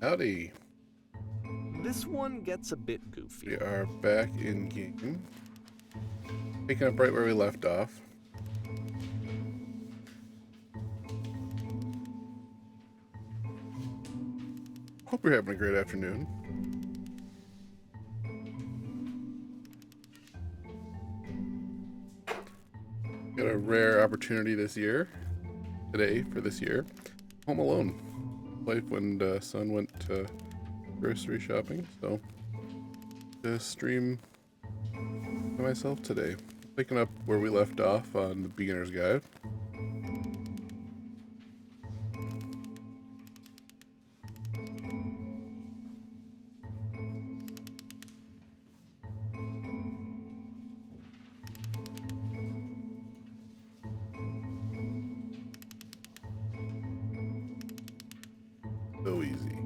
Howdy. This one gets a bit goofy. We are back in game. Picking up right where we left off. Hope you're having a great afternoon. Got a rare opportunity today for this year. Home alone. Wife and son went grocery shopping, so just stream by myself today. Picking up where we left off on the beginner's guide. So easy.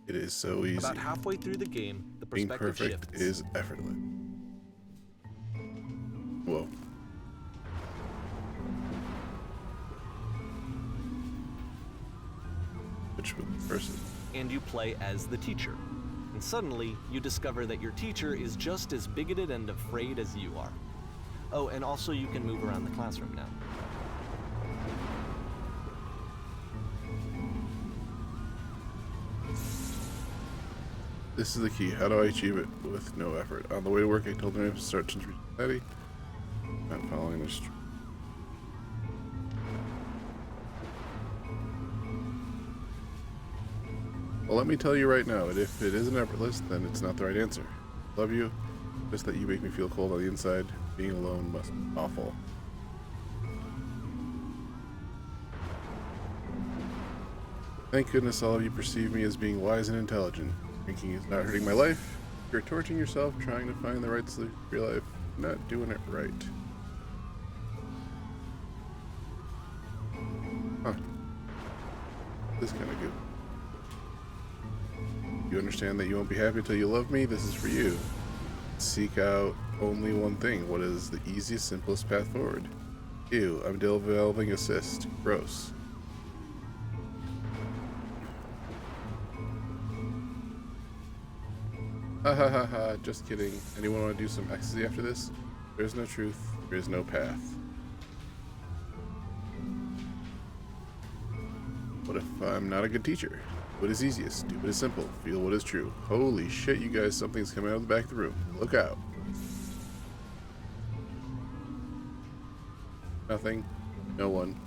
It is so easy. About halfway through the game, the Being perspective perfect shifts. is effortless. Whoa. Which person? And you play as the teacher. And suddenly, you discover that your teacher is just as bigoted and afraid as you are. Oh, and also you can move around the classroom now. This is the key. How do I achieve it with no effort? On the way to work, I told him to start to reach Patty. Not following the street. Well, let me tell you right now, if it isn't effortless, then it's not the right answer. Love you, just that you make me feel cold on the inside. Being alone must be awful. Thank goodness all of you perceive me as being wise and intelligent. Drinking is not hurting my life. You're torturing yourself trying to find the right solution for your life. Not doing it right. Huh. This is kind of good. You understand that you won't be happy until you love me? This is for you. Seek out only one thing. What is the easiest, simplest path forward? Ew, I'm developing a cyst. Gross. Ha ha ha ha, just kidding. Anyone want to do some ecstasy after this? There's no truth, there's no path. What if I'm not a good teacher? What is easiest? Do what is simple. Feel what is true. Holy shit, you guys, something's coming out of the back of the room. Look out. Nothing. No one.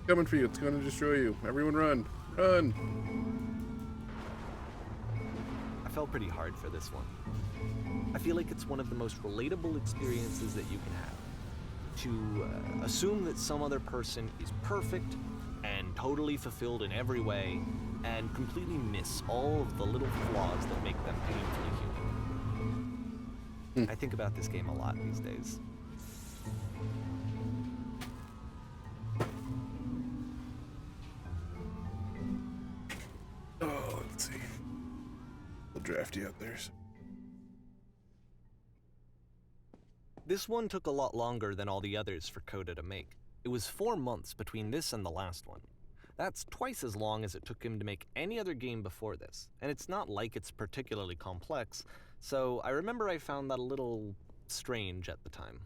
Coming for you, it's going to destroy you. Everyone run. Run! I fell pretty hard for this one. I feel like it's one of the most relatable experiences that you can have. To assume that some other person is perfect and totally fulfilled in every way, and completely miss all of the little flaws that make them painfully human. I think about this game a lot these days. Oh, let's see. A little drafty out there. This one took a lot longer than all the others for Coda to make. It was 4 months between this and the last one. That's twice as long as it took him to make any other game before this, and it's not like it's particularly complex, so I remember I found that a little strange at the time.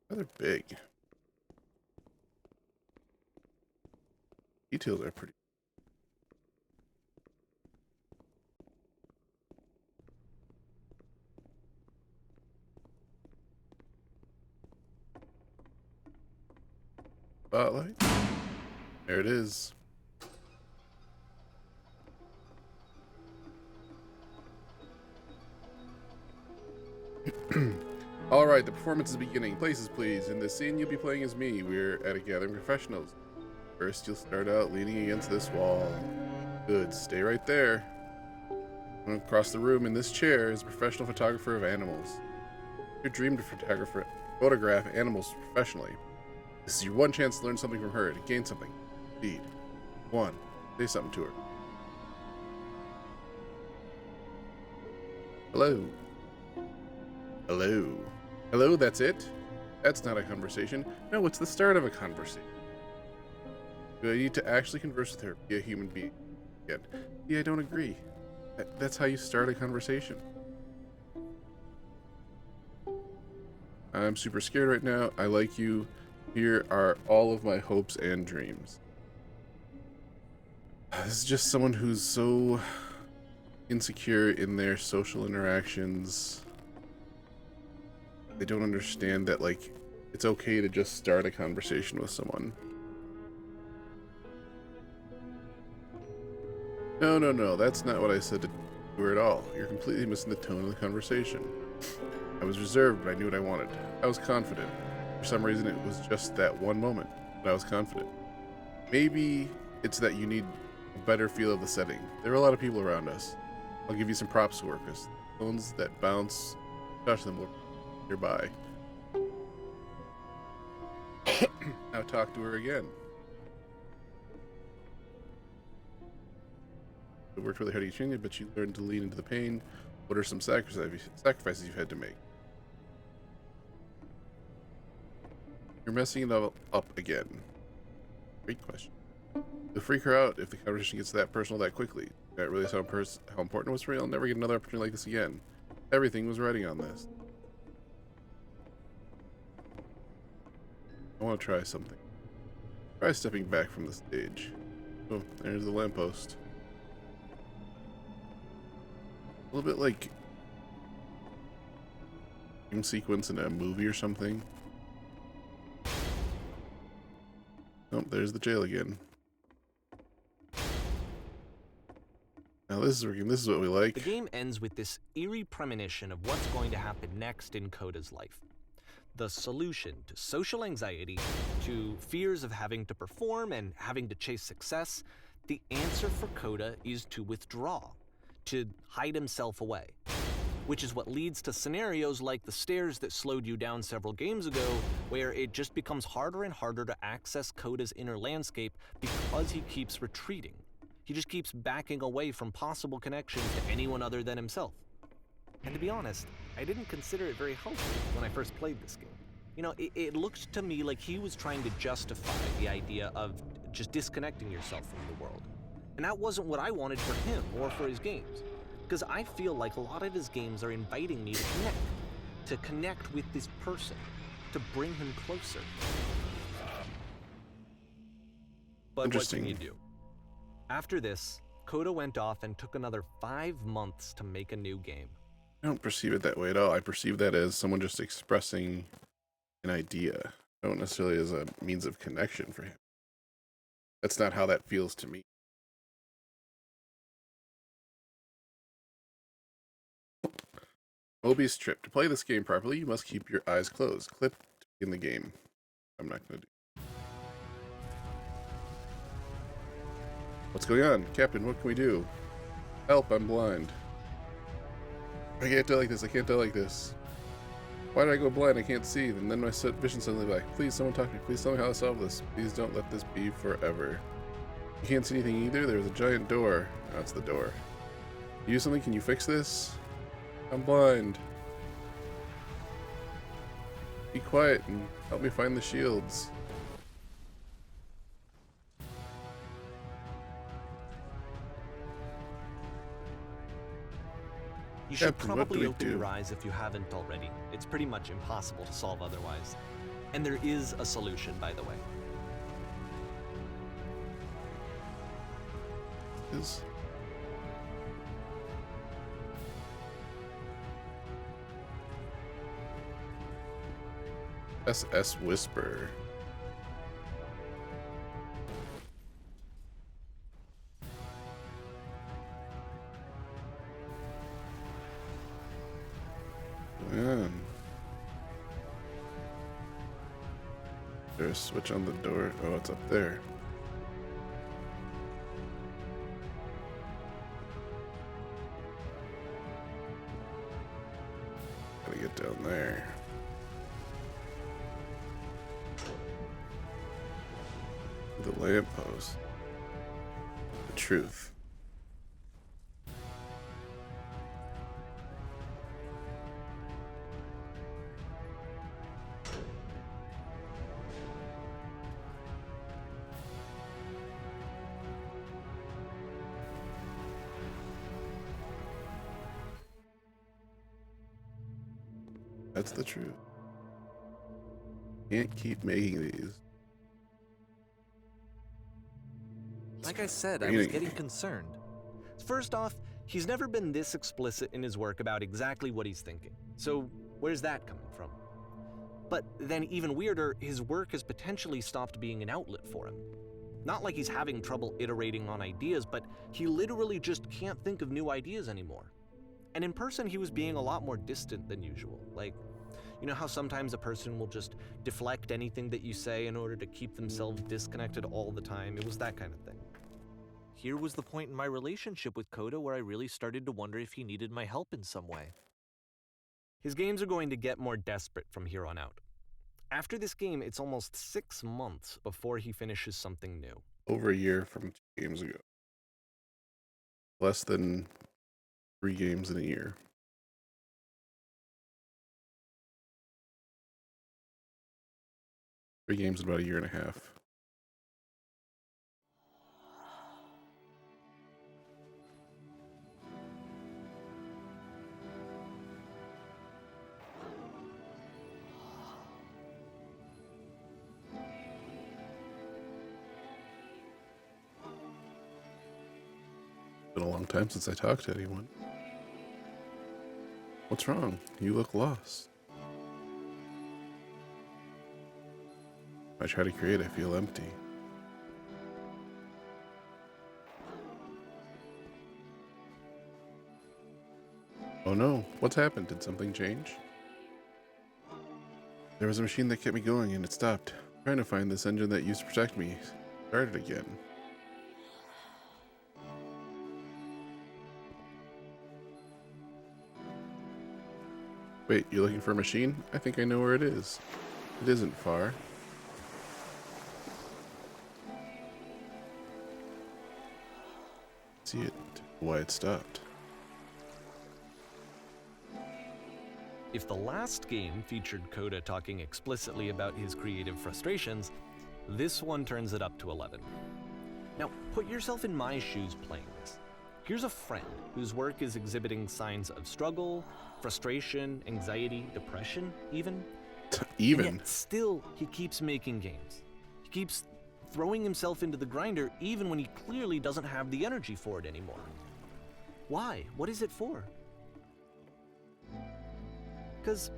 Rather big. Details are pretty. Spotlight. There it is. Alright, the performance is beginning. Places, please. In this scene, you'll be playing as me. We're at a gathering of professionals. First, you'll start out leaning against this wall. Good. Stay right there. Across the room in this chair is a professional photographer of animals. Your dream to photograph animals professionally. This is your one chance to learn something from her, to gain something. Indeed. 1. Say something to her. Hello. Hello. Hello, that's it? That's not a conversation. No, it's the start of a conversation. Do I need to actually converse with her, be a human being again? Yeah, I don't agree. That's how you start a conversation. I'm super scared right now. I like you. Here are all of my hopes and dreams. This is just someone who's so insecure in their social interactions. They don't understand that, like, it's okay to just start a conversation with someone. No, that's not what I said to her at all. You're completely missing the tone of the conversation. I was reserved, but I knew what I wanted. I was confident. For some reason, it was just that one moment, but I was confident. Maybe it's that you need a better feel of the setting. There are a lot of people around us. I'll give you some props to work with. Phones that bounce, touch them nearby. Now talk to her again. You worked really hard each union, but you learned to lean into the pain. What are some sacrifices you've had to make? You're messing it up again. Great question. You'll freak her out if the conversation gets that personal that quickly. That really how important it was for you. I'll never get another opportunity like this again. Everything was writing on this. I want to try something. Try stepping back from the stage. Oh, there's the lamppost. A little bit like a sequence in a movie or something. Oh, there's the jail again. Now this is working. This is what we like. The game ends with this eerie premonition of what's going to happen next in Coda's life. The solution to social anxiety, to fears of having to perform and having to chase success, the answer for Coda is to withdraw, to hide himself away. Which is what leads to scenarios like the stairs that slowed you down several games ago, where it just becomes harder and harder to access Coda's inner landscape because he keeps retreating. He just keeps backing away from possible connections to anyone other than himself. And to be honest, I didn't consider it very helpful when I first played this game. You know, it looked to me like he was trying to justify the idea of just disconnecting yourself from the world. And that wasn't what I wanted for him or for his games. Because I feel like a lot of his games are inviting me to connect with this person, to bring him closer. But what can you do? After this, Coda went off and took another 5 months to make a new game. I don't perceive it that way at all. I perceive that as someone just expressing an idea. I don't necessarily as a means of connection for him. That's not how that feels to me. Mobius trip. To play this game properly, you must keep your eyes closed. Click to begin the game. I'm not going to do. What's going on? Captain, what can we do? Help, I'm blind. I can't tell like this. I can't tell like this. Why did I go blind? I can't see. And then my vision suddenly like, please someone talk to me. Please tell me how to solve this. Please don't let this be forever. You can't see anything either. There's a giant door. Oh, it's the door. You do something? Can you fix this? I'm blind. Be quiet and help me find the shields. You should probably open your eyes if you haven't already. It's pretty much impossible to solve otherwise. And there is a solution, by the way. SS Whisper. Man. There's a switch on the door. Oh, it's up there. Gotta get down there. The lamppost. The truth. That's the truth. Can't keep making these. Like I said, I was getting concerned. First off, he's never been this explicit in his work about exactly what he's thinking. So where's that coming from? But then even weirder, his work has potentially stopped being an outlet for him. Not like he's having trouble iterating on ideas, but he literally just can't think of new ideas anymore. And in person, he was being a lot more distant than usual. Like, you know how sometimes a person will just deflect anything that you say in order to keep themselves disconnected all the time? It was that kind of thing. Here was the point in my relationship with Coda where I really started to wonder if he needed my help in some way. His games are going to get more desperate from here on out. After this game, it's almost 6 months before he finishes something new. Over a year from 2 games ago. Less than 3 games in a year. Three games in about a year and a half. Been a long time since I talked to anyone. What's wrong? You look lost. I try to create, I feel empty. Oh no, what's happened? Did something change? There was a machine that kept me going and it stopped. I'm trying to find this engine that used to protect me. Started again. Wait, you're looking for a machine? I think I know where it is. It isn't far. See it, why it stopped. If the last game featured Coda talking explicitly about his creative frustrations, this one turns it up to 11. Now, put yourself in my shoes playing this. Here's a friend whose work is exhibiting signs of struggle, frustration, anxiety, depression, even. Even? And yet still, he keeps making games. He keeps throwing himself into the grinder even when he clearly doesn't have the energy for it anymore. Why? What is it for? Because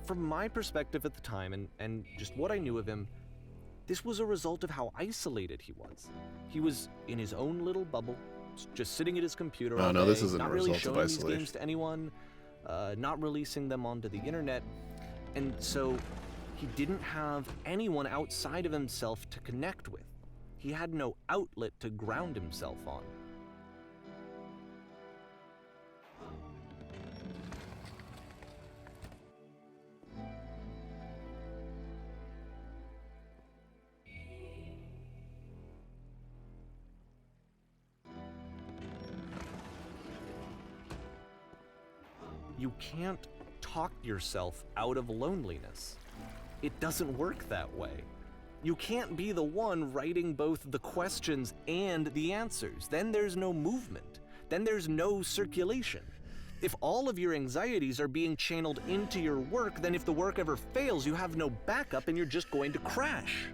from my perspective at the time and just what I knew of him, this was a result of how isolated he was. He was in his own little bubble, just sitting at his computer all day, this isn't not a really result of showing these isolation. games to anyone, not releasing them onto the internet, and so he didn't have anyone outside of himself to connect with. He had no outlet to ground himself on. You can't talk yourself out of loneliness. It doesn't work that way. You can't be the one writing both the questions and the answers. Then there's no movement. Then there's no circulation. If all of your anxieties are being channeled into your work, then if the work ever fails, you have no backup and you're just going to crash.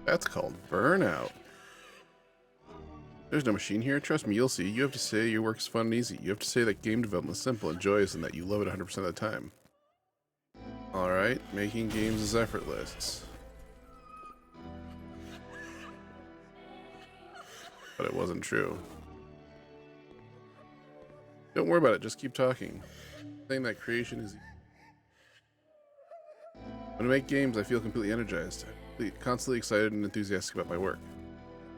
That's called burnout. There's no machine here. Trust me, you'll see. You have to say your work's fun and easy. You have to say that game development is simple and joyous and that you love it 100% of the time. Alright, making games is effortless. But it wasn't true. Don't worry about it, just keep talking. Saying that creation is... When I make games, I feel completely energized. Constantly excited and enthusiastic about my work.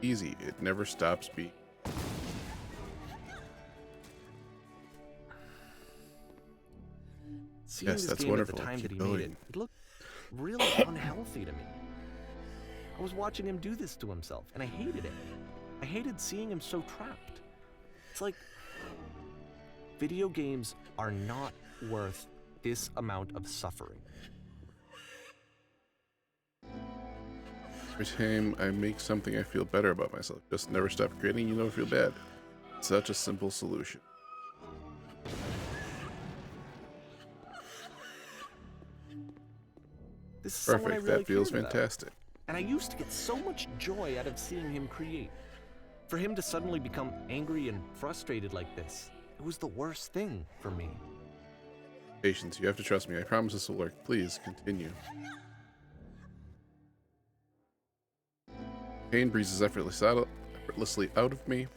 Easy, it never stops being. Seeing Yes, this that's game wonderful. at the time Keep that he made going. it looked really unhealthy to me. I was watching him do this to himself, and I hated it. I hated seeing him so trapped. It's like, video games are not worth this amount of suffering. Every time I make something, I feel better about myself. Just never stop creating, you never feel bad. Such a simple solution. This is someone I Perfect. really That feels cared about. fantastic. And I used to get so much joy out of seeing him create. For him to suddenly become angry and frustrated like this, it was the worst thing for me. Patience, you have to trust me. I promise this will work. Please, continue. Pain breezes effortlessly out of me,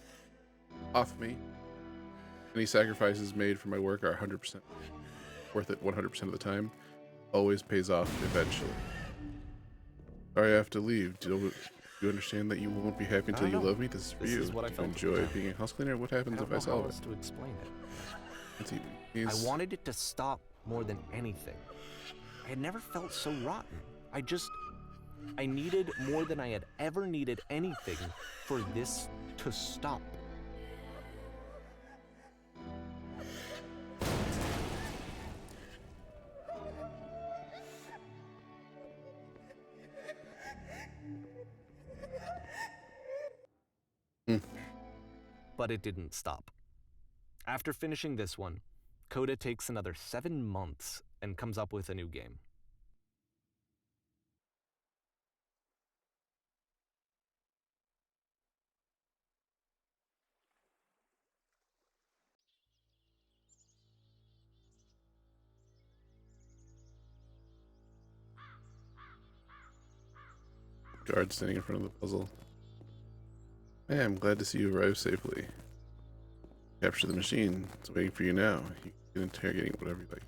off me. Any sacrifices made for my work are 100% worth it 100% of the time. Always pays off eventually. Sorry I have to leave. Do you understand that you won't be happy until you love me? This is for you. This is what I Do you felt enjoy at the time. being a house cleaner? What happens I if don't I know how solve else it? to explain it. He's- I wanted it to stop more than anything. I had never felt so rotten. I needed more than I had ever needed anything for this to stop. But it didn't stop. After finishing this one, Coda takes another 7 months and comes up with a new game. Guard standing in front of the puzzle. Hey, I'm glad to see you arrive safely. Capture the machine. It's waiting for you now. You can interrogate it, whatever you like.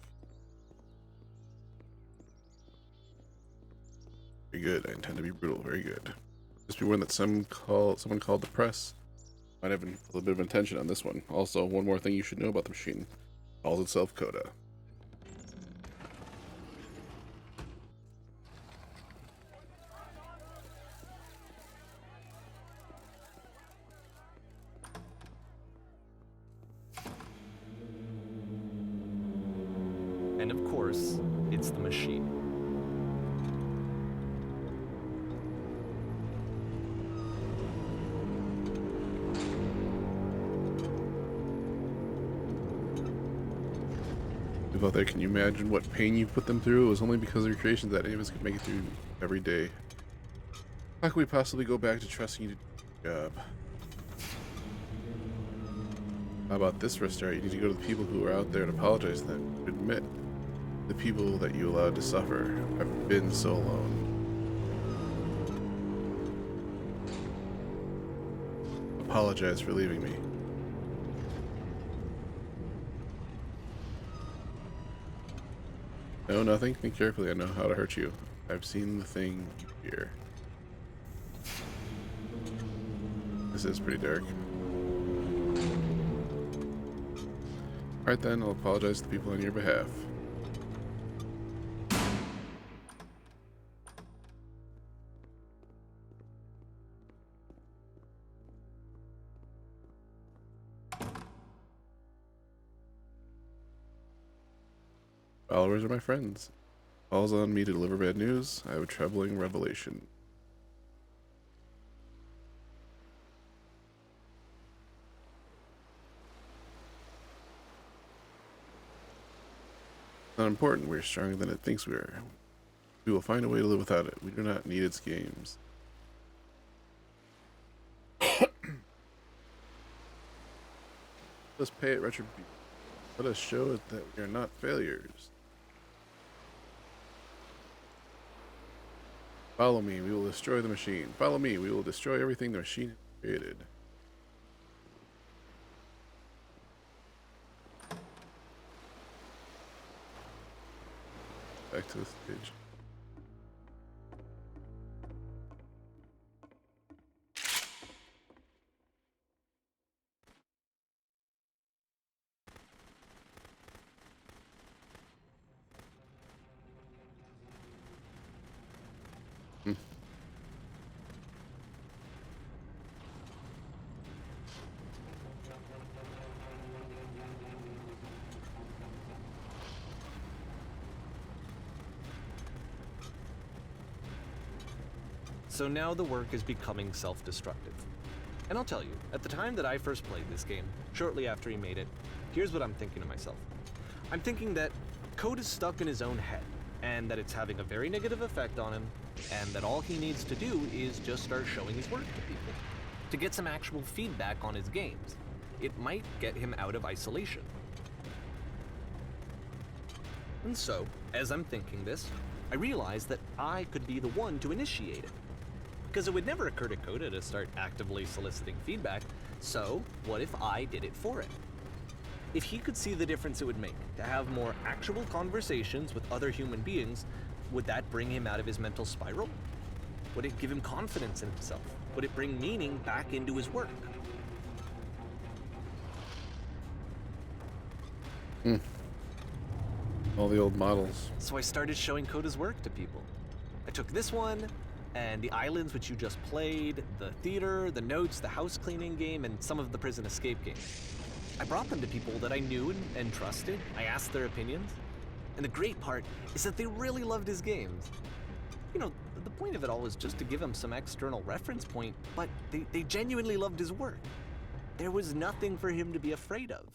Very good. I intend to be brutal. Very good. Just be warned that someone called the press. Might have a little bit of attention on this one. Also, one more thing you should know about the machine. It calls itself Coda. And of course, it's the machine. People out there, can you imagine what pain you put them through? It was only because of your creations that any of us could make it through every day. How can we possibly go back to trusting you to do your job? How about this restart? You need to go to the people who are out there and apologize to them. Admit the people that you allowed to suffer have been so alone. Apologize for leaving me. No, nothing. Think carefully. I know how to hurt you. I've seen the thing you fear. This is pretty dark. Alright then, I'll apologize to the people on your behalf. Followers are my friends. Falls on me to deliver bad news. I have a troubling revelation. Not important. We're stronger than it thinks we are. We will find a way to live without it. We do not need its games. Let's pay it retribution. Let us show it that we are not failures. Follow me, we will destroy the machine. Follow me, we will destroy everything the machine has created. Back to the stage. So now the work is becoming self-destructive. And I'll tell you, at the time that I first played this game, shortly after he made it, here's what I'm thinking to myself. I'm thinking that Code is stuck in his own head. and that it's having a very negative effect on him, and that all he needs to do is just start showing his work to people, to get some actual feedback on his games. It might get him out of isolation. And so, as I'm thinking this, I realize that I could be the one to initiate it. Because it would never occur to Coda to start actively soliciting feedback, so what if I did it for him? If he could see the difference it would make to have more actual conversations with other human beings, would that bring him out of his mental spiral? Would it give him confidence in himself? Would it bring meaning back into his work? All the old models. So I started showing Coda's work to people. I took this one, and the islands which you just played, the theater, the notes, the house cleaning game, and some of the prison escape games. I brought them to people that I knew and trusted. I asked their opinions. And the great part is that they really loved his games. You know, the point of it all was just to give him some external reference point, but they genuinely loved his work. There was nothing for him to be afraid of.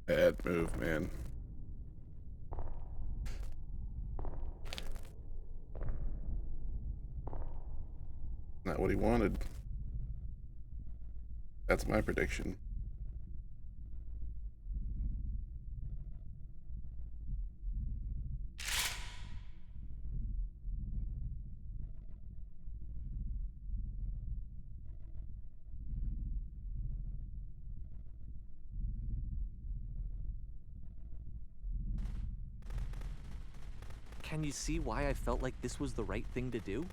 Bad move, man. Not what he wanted. That's my prediction. Can you see why I felt like this was the right thing to do?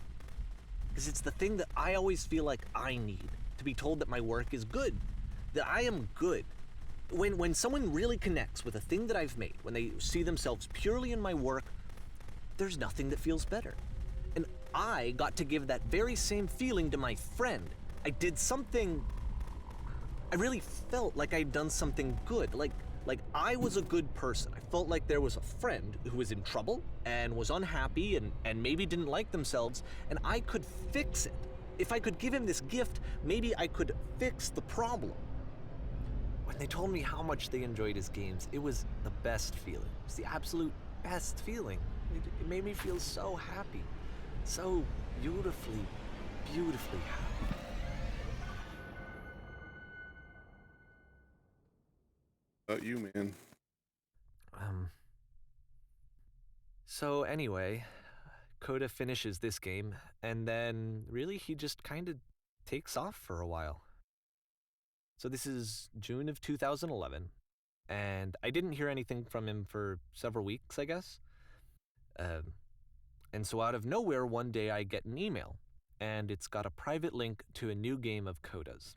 Because it's the thing that I always feel like I need, to be told that my work is good, that I am good. When someone really connects with a thing that I've made, when they see themselves purely in my work, there's nothing that feels better. And I got to give that very same feeling to my friend. I did something, I really felt like I'd done something good, like I was a good person. I felt like there was a friend who was in trouble and was unhappy and maybe didn't like themselves, and I could fix it. If I could give him this gift, maybe I could fix the problem. When they told me how much they enjoyed his games, it was the best feeling. It was the absolute best feeling. It made me feel so happy. So beautifully, beautifully happy. About you, man. So anyway, Coda finishes this game, and then really he just kind of takes off for a while. So this is June of 2011, and I didn't hear anything from him for several weeks, I guess. And so out of nowhere, one day I get an email, and it's got a private link to a new game of Coda's.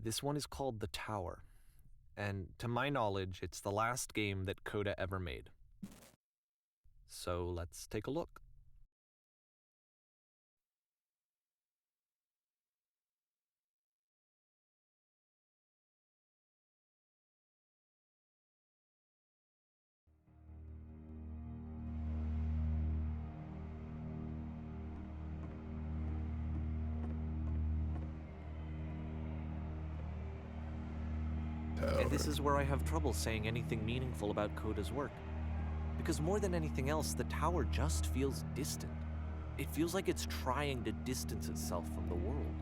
This one is called The Tower, and to my knowledge, it's the last game that Coda ever made. So let's take a look. And this is where I have trouble saying anything meaningful about Coda's work. Because more than anything else, the tower just feels distant. It feels like it's trying to distance itself from the world.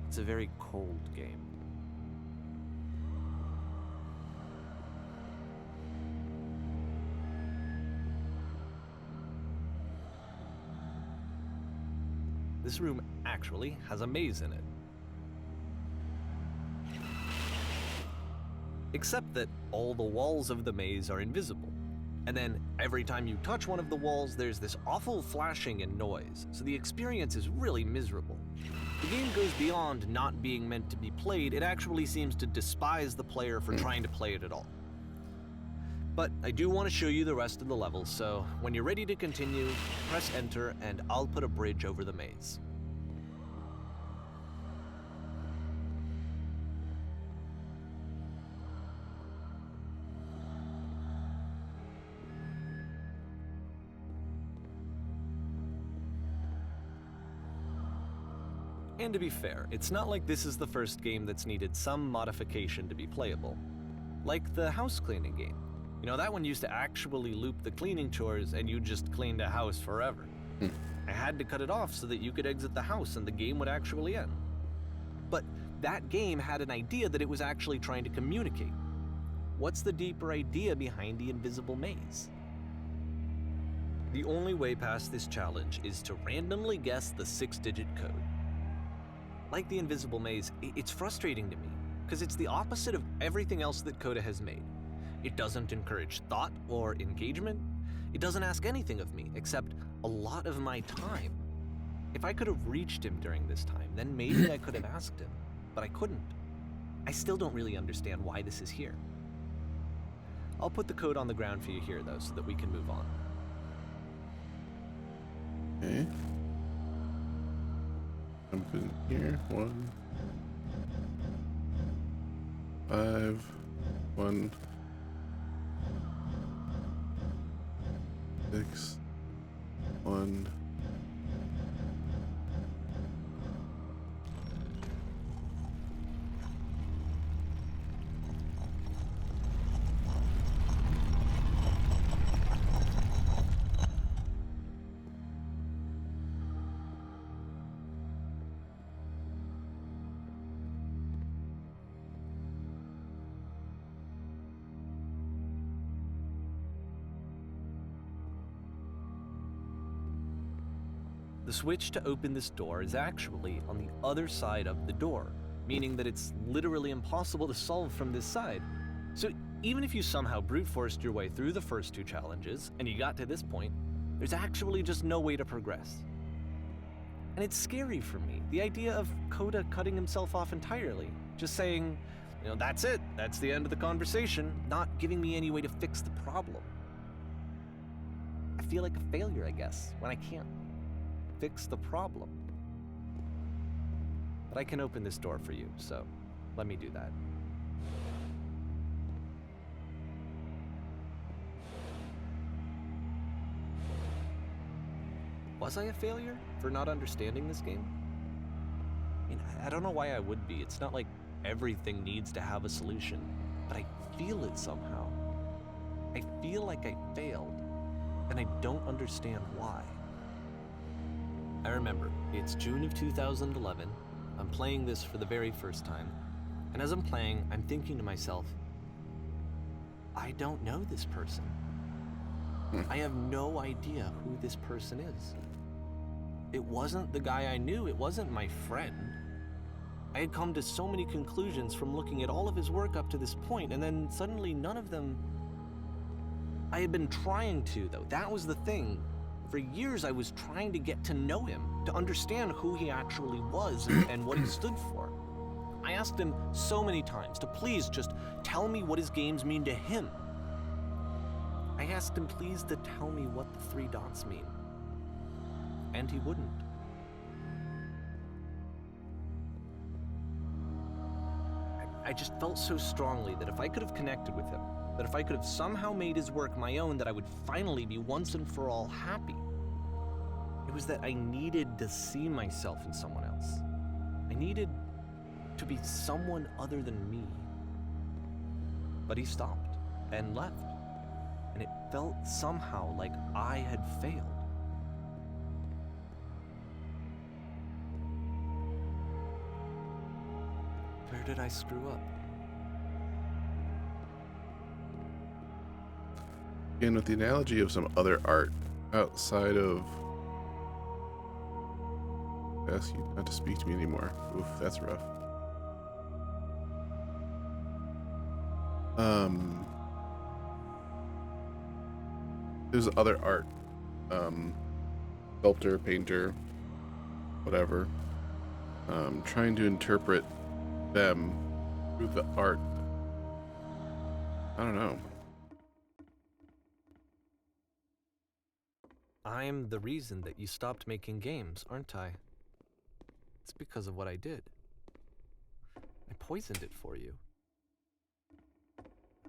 It's a very cold game. This room actually has a maze in it. Except that all the walls of the maze are invisible. And then every time you touch one of the walls, there's this awful flashing and noise, so the experience is really miserable. The game goes beyond not being meant to be played, it actually seems to despise the player for trying to play it at all. But I do want to show you the rest of the levels, so when you're ready to continue, press enter and I'll put a bridge over the maze. And to be fair, it's not like this is the first game that's needed some modification to be playable. Like the house cleaning game. You know, that one used to actually loop the cleaning chores and you just cleaned a house forever. I had to cut it off so that you could exit the house and the game would actually end. But that game had an idea that it was actually trying to communicate. What's the deeper idea behind the invisible maze? The only way past this challenge is to randomly guess the 6-digit code. Like the invisible maze, it's frustrating to me because it's the opposite of everything else that Coda has made. It doesn't encourage thought or engagement. It doesn't ask anything of me except a lot of my time. If I could have reached him during this time, then maybe I could have asked him, but I couldn't. I still don't really understand why this is here. I'll put the code on the ground for you here, though, so that we can move on. Okay. Jump in here. 1, 5, 1, 6, 1. The switch to open this door is actually on the other side of the door, meaning that it's literally impossible to solve from this side. So even if you somehow brute forced your way through the first 2 challenges and you got to this point, there's actually just no way to progress. And it's scary for me, the idea of Coda cutting himself off entirely, just saying, you know, that's it, that's the end of the conversation, not giving me any way to fix the problem. I feel like a failure, I guess, when I can't fix the problem. But I can open this door for you, so let me do that. Was I a failure for not understanding this game? I mean, I don't know why I would be. It's not like everything needs to have a solution, but I feel it somehow. I feel like I failed, and I don't understand why. I remember, it's June of 2011, I'm playing this for the very first time, and as I'm playing, I'm thinking to myself, I don't know this person. I have no idea who this person is. It wasn't the guy I knew, it wasn't my friend. I had come to so many conclusions from looking at all of his work up to this point, and then suddenly none of them... I had been trying to, though, that was the thing. For years, I was trying to get to know him, to understand who he actually was and what he stood for. I asked him so many times to please just tell me what his games mean to him. I asked him please to tell me what the 3 dots mean. And he wouldn't. I just felt so strongly that if I could have connected with him, that if I could have somehow made his work my own, that I would finally be once and for all happy. It was that I needed to see myself in someone else. I needed to be someone other than me. But he stopped and left, and it felt somehow like I had failed. Where did I screw up? And with the analogy of some other art outside of... I ask you not to speak to me anymore. Oof, that's rough. There's other art. Sculptor, painter, whatever. Trying to interpret them through the art. I don't know. I'm the reason that you stopped making games, aren't I? It's because of what I did. I poisoned it for you.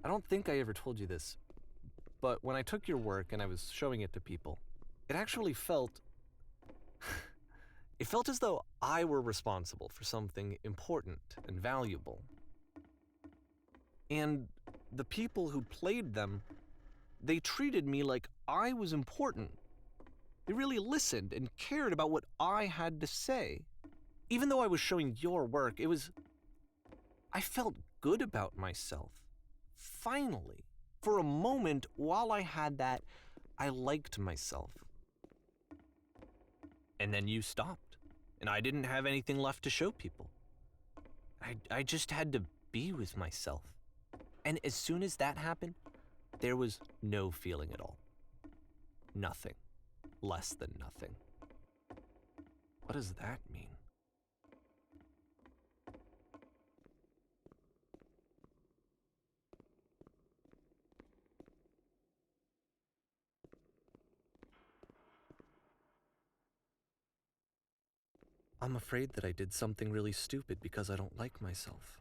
I don't think I ever told you this, but when I took your work and I was showing it to people, it actually felt... it felt as though I were responsible for something important and valuable. And the people who played them they treated me like I was important. They really listened and cared about what I had to say. Even though I was showing your work, I felt good about myself. Finally. For a moment, while I had that, I liked myself. And then you stopped, and I didn't have anything left to show people. I just had to be with myself. And as soon as that happened, there was no feeling at all. Nothing. Less than nothing. What does that mean? I'm afraid that I did something really stupid because I don't like myself.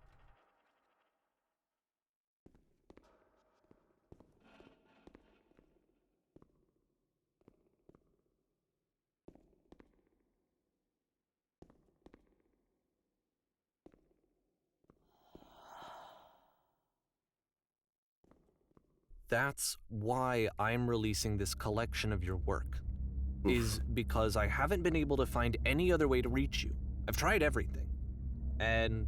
That's why I'm releasing this collection of your work. Is because I haven't been able to find any other way to reach you. I've tried everything. And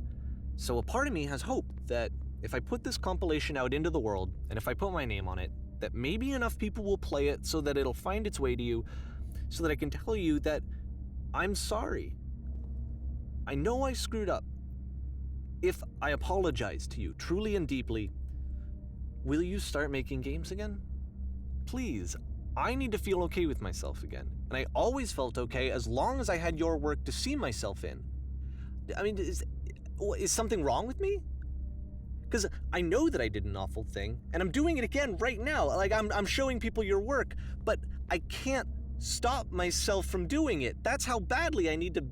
so a part of me has hope that if I put this compilation out into the world, and if I put my name on it, that maybe enough people will play it so that it'll find its way to you, so that I can tell you that I'm sorry. I know I screwed up. If I apologize to you truly and deeply, will you start making games again? Please. I need to feel okay with myself again, and I always felt okay as long as I had your work to see myself in. I mean, is something wrong with me? Because I know that I did an awful thing, and I'm doing it again right now. Like, I'm showing people your work, but I can't stop myself from doing it. That's how badly I need to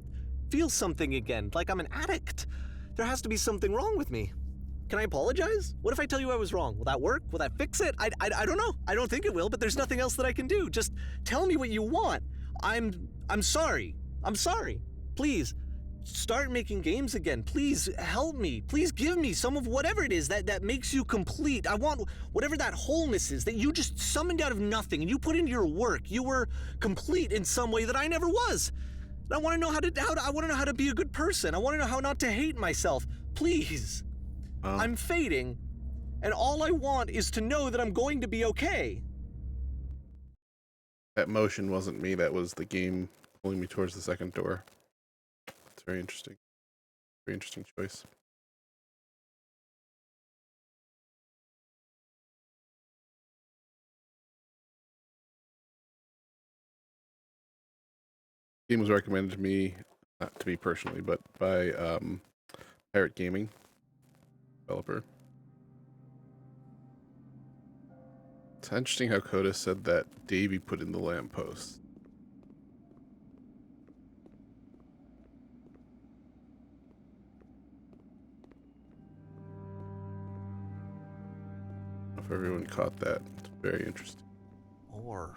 feel something again, like I'm an addict. There has to be something wrong with me. Can I apologize? What if I tell you I was wrong? Will that work? Will that fix it? I don't know. I don't think it will, but there's nothing else that I can do. Just tell me what you want. I'm sorry. I'm sorry. Please, start making games again. Please help me. Please give me some of whatever it is that makes you complete. I want whatever that wholeness is that you just summoned out of nothing and you put into your work. You were complete in some way that I never was. And I want to know I want to know how to be a good person. I want to know how not to hate myself. Please. I'm fading, and all I want is to know that I'm going to be okay. That motion wasn't me, that was the game pulling me towards the second door. It's very interesting. Very interesting choice. The game was recommended to me, not to me personally, but by Pirate Gaming developer. It's interesting how Coda said that Davey put in the lamppost. I don't know if everyone caught that. It's very interesting. More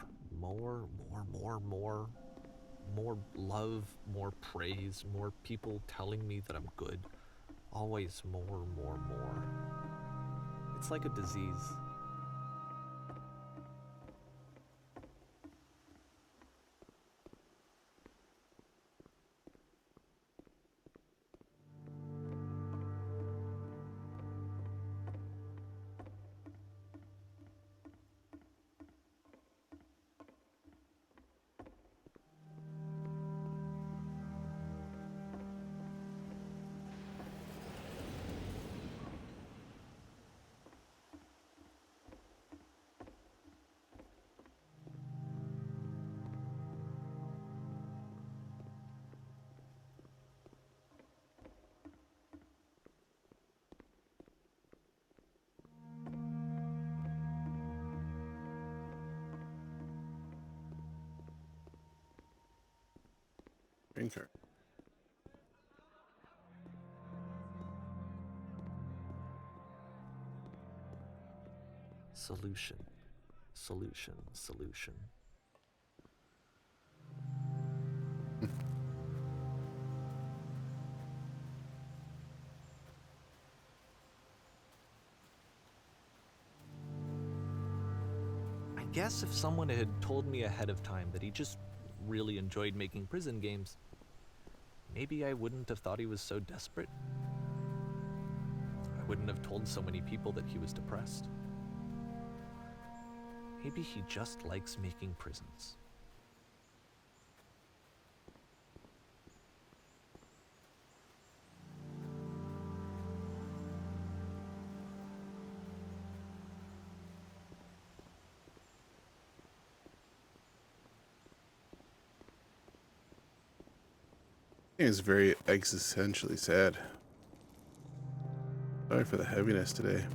love, more praise, more people telling me that I'm good. Always more. It's like a disease. Green card. Solution. guess if someone had told me ahead of time that he just really enjoyed making prison games, maybe I wouldn't have thought he was so desperate. I wouldn't have told so many people that he was depressed. Maybe he just likes making prisons. It's very existentially sad. Sorry for the heaviness today.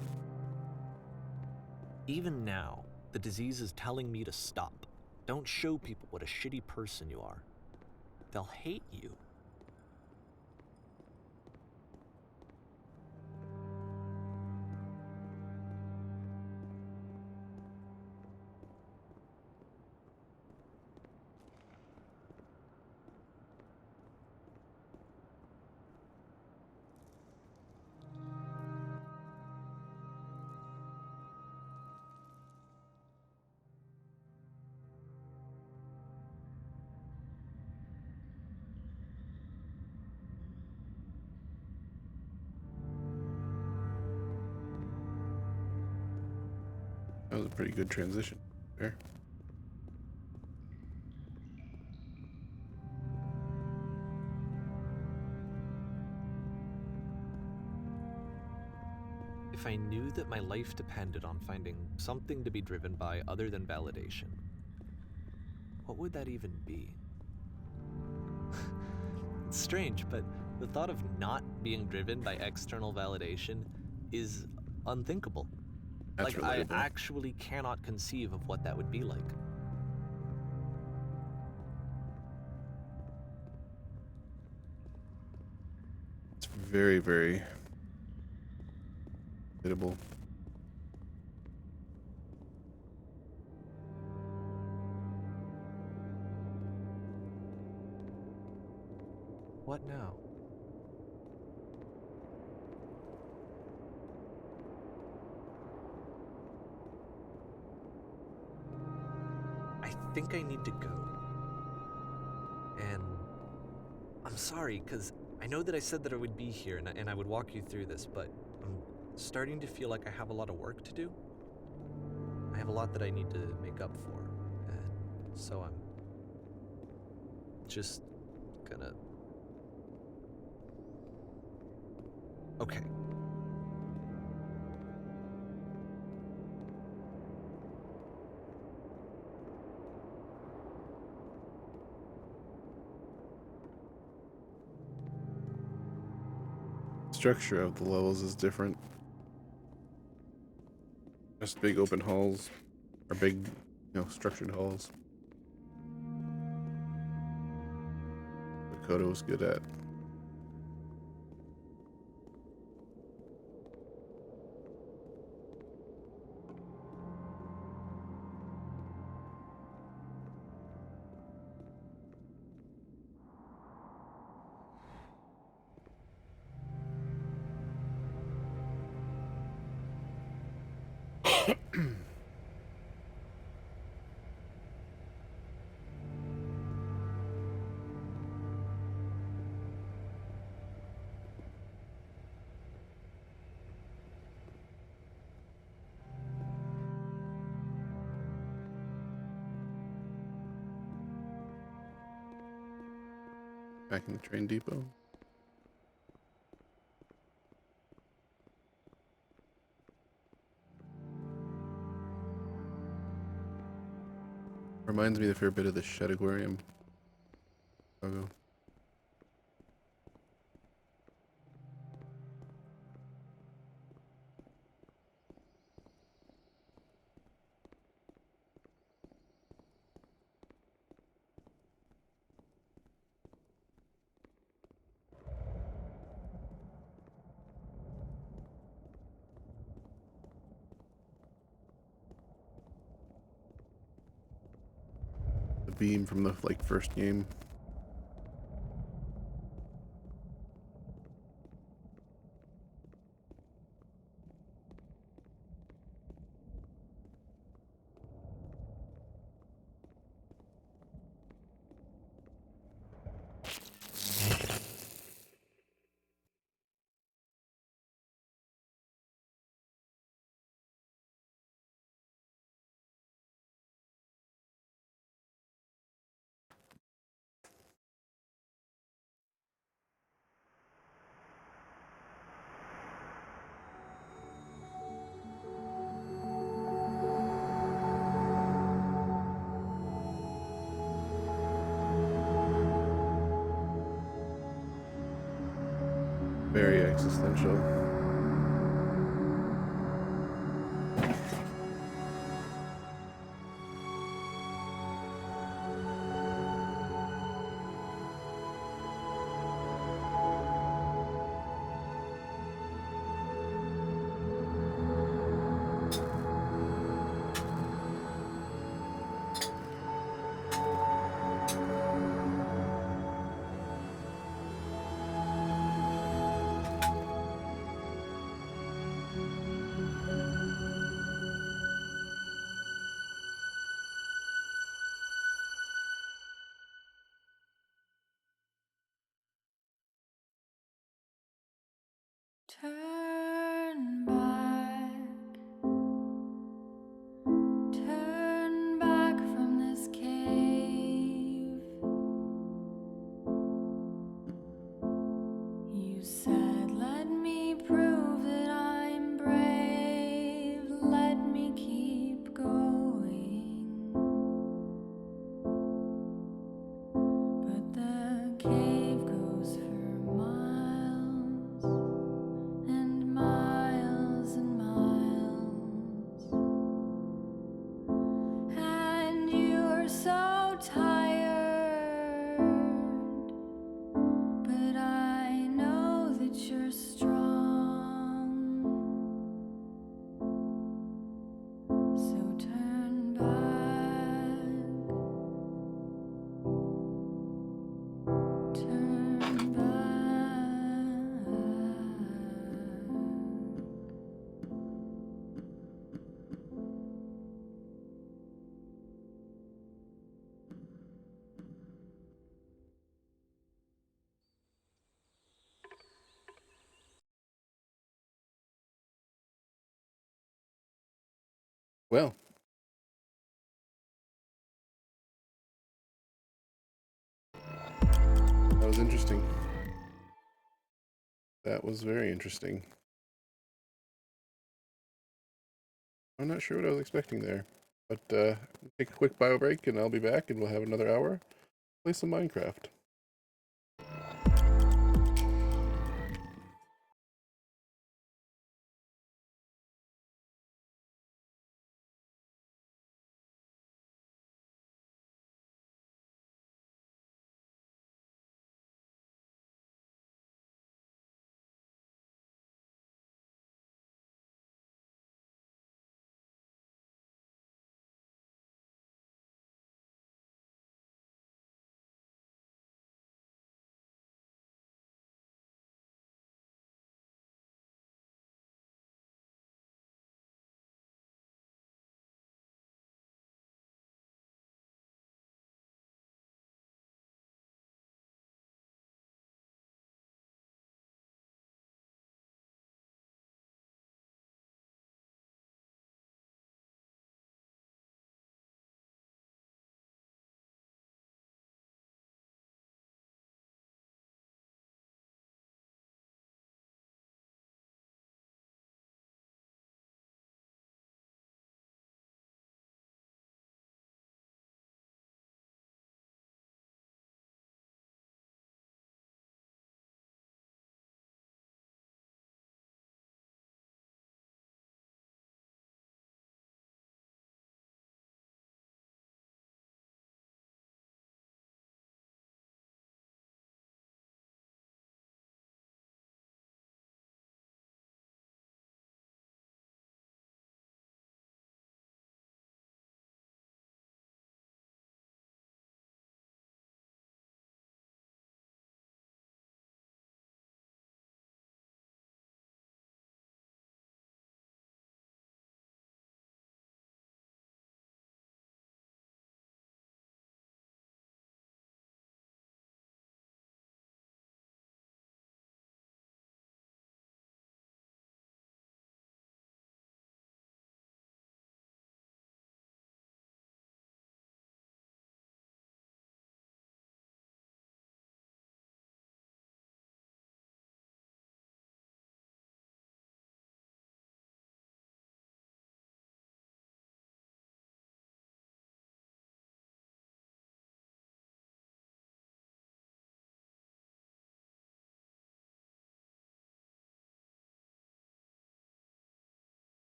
Even now, the disease is telling me to stop. Don't show people what a shitty person you are. They'll hate you. That was a pretty good transition there. If I knew that my life depended on finding something to be driven by other than validation, what would that even be? It's strange, but the thought of not being driven by external validation is unthinkable. That's Like, I relatable. actually cannot conceive of what that would be like. It's very, very relatable. What now? I think I need to go. And I'm sorry, because I know that I said that I would be here and I would walk you through this, but I'm starting to feel like I have a lot of work to do. I have a lot that I need to make up for, and so I'm just gonna... Okay. Structure of the levels is different. Just big open halls, or big, structured halls. What Kodo was good at. Back in the train depot. Reminds me a fair bit of the Shed Aquarium. Logo. The beam from the first game. Very existential. Turn back from this cave. You said, let me prove that I'm brave. Let me keep going. But the cave goes for miles and miles and miles, and you're so tired, but I know that you're strong, so turn back, turn back. Well, that was interesting. That was very interesting. I'm not sure what I was expecting there. But take a quick bio break and I'll be back and we'll have another hour. Play some Minecraft.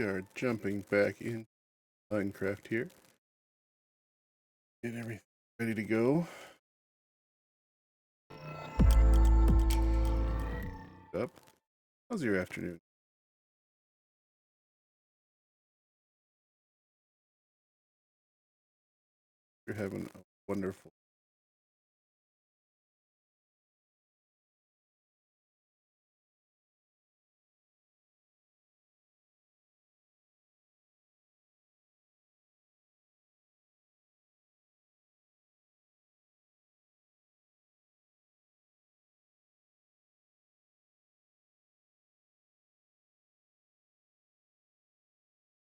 are jumping back in Minecraft here. Get everything ready to go. Up. How's your afternoon? You're having a wonderful.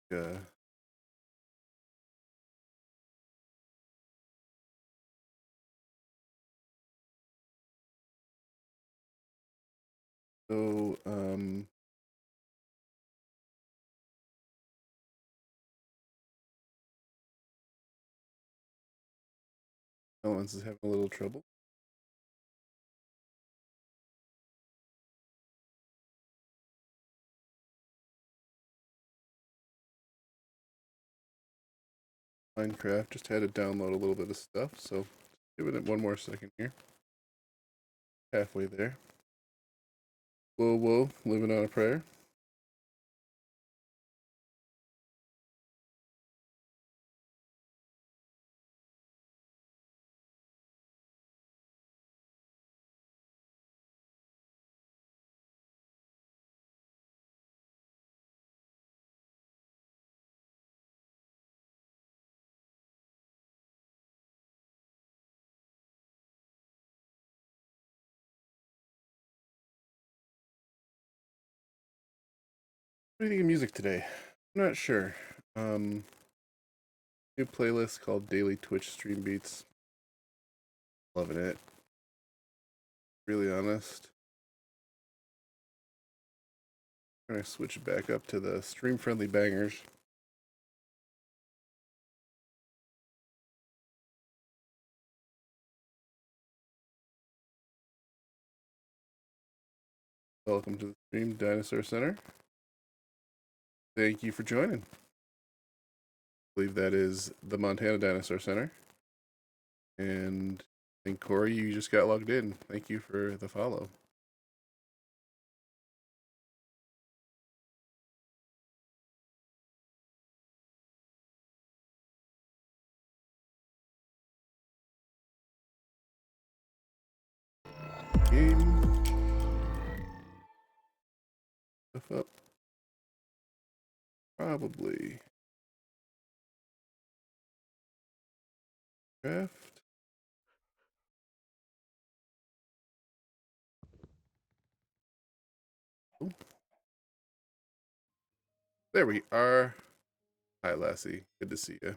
Uh, so, Owens is having a little trouble. Minecraft just had to download a little bit of stuff, so give it one more second here. Halfway there. Whoa, whoa, living on a prayer. What do you think of music today? I'm not sure. New playlist called Daily Twitch Stream Beats. Loving it. Really honest. I'm gonna switch it back up to the stream friendly bangers. Welcome to the stream, Dinosaur Center. Thank you for joining. I believe that is the Montana Dinosaur Center. And I think Corey, you just got logged in. Thank you for the follow. Game. Stuff up. Probably. Craft. Oh. There we are. Hi, Lassie. Good to see you.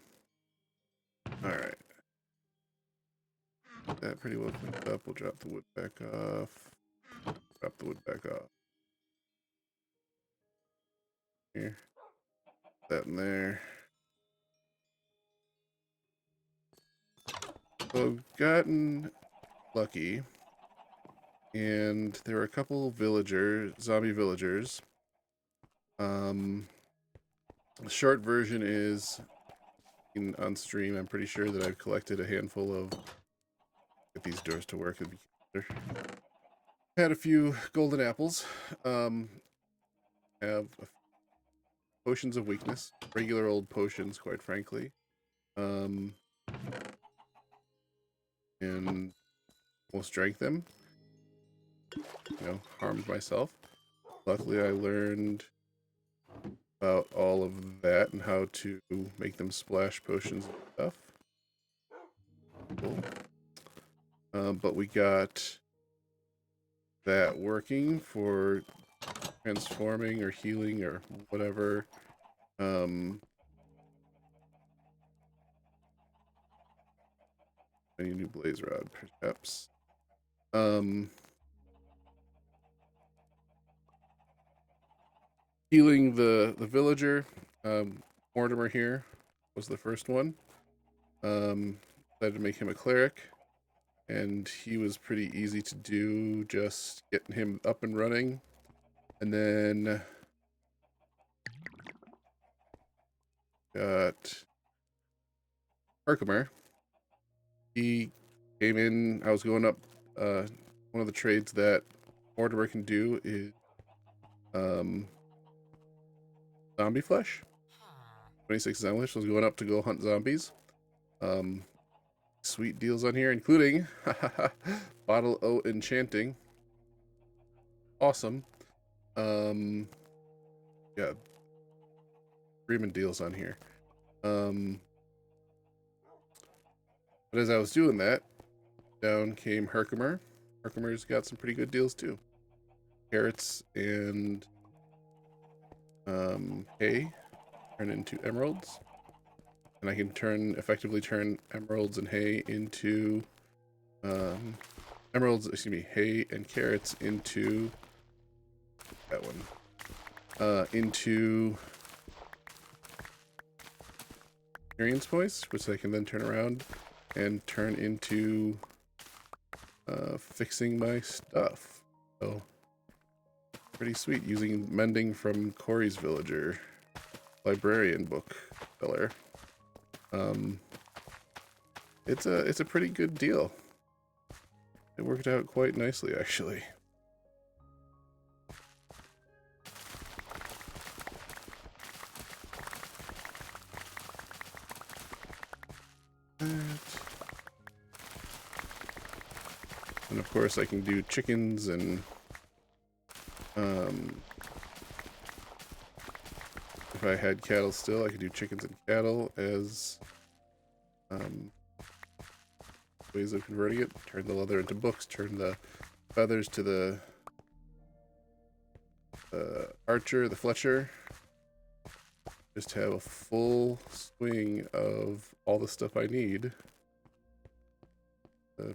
All right. That pretty well cleaned up. We'll drop the wood back off. Drop the wood back off. Here. That in there. So I've gotten lucky. And there were a couple zombie villagers. The short version is on stream. I'm pretty sure that I've collected a handful of. Get these doors to work. It'd be better. Had a few golden apples. Have potions of weakness, regular old potions, quite frankly. And almost drank them. Harmed myself. Luckily, I learned about all of that and how to make them splash potions and stuff. Cool. But we got that working for transforming or healing or whatever. I need a new blaze rod, perhaps. Healing the villager, Mortimer here was the first one. Decided to make him a cleric, and he was pretty easy to do, just getting him up and running. And then got Herkimer. He came in. I was going up. One of the trades that Mortimer can do is zombie flesh. 26 zombie flesh. So I was going up to go hunt zombies. Sweet deals on here, including Bottle O Enchanting. Awesome. Yeah. Freeman deals on here. But as I was doing that, down came Herkimer. Herkimer's got some pretty good deals too. Carrots and hay turn into emeralds. And I can effectively turn emeralds and hay into hay and carrots into that one. Into experience points, which I can then turn around and turn into fixing my stuff. So pretty sweet, using mending from Corey's Villager librarian book filler. It's a pretty good deal. It worked out quite nicely, actually. And of course I can do chickens and if I had cattle still, I could do chickens and cattle as ways of converting it. Turn the leather into books, turn the feathers to the archer, the fletcher. Just have a full swing of all the stuff I need. A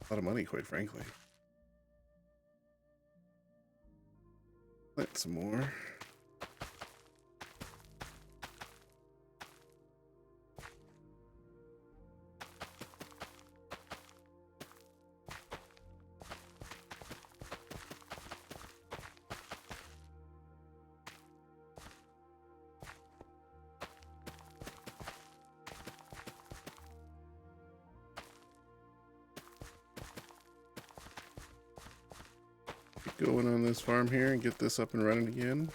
lot of money, quite frankly. Plant some more. Going on this farm here and get this up and running again.